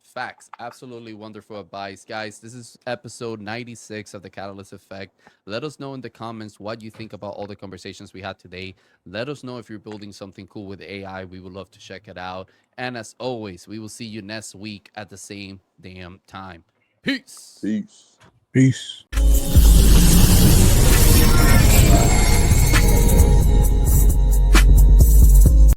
Absolutely wonderful advice, guys. This is episode 96 of the Catalyst Effect. Let us know in the comments what you think about all the conversations we had today. Let us know if you're building something cool with AI. We would love to check it out. And as always, we will see you next week at the same damn time. Peace. Peace. Peace.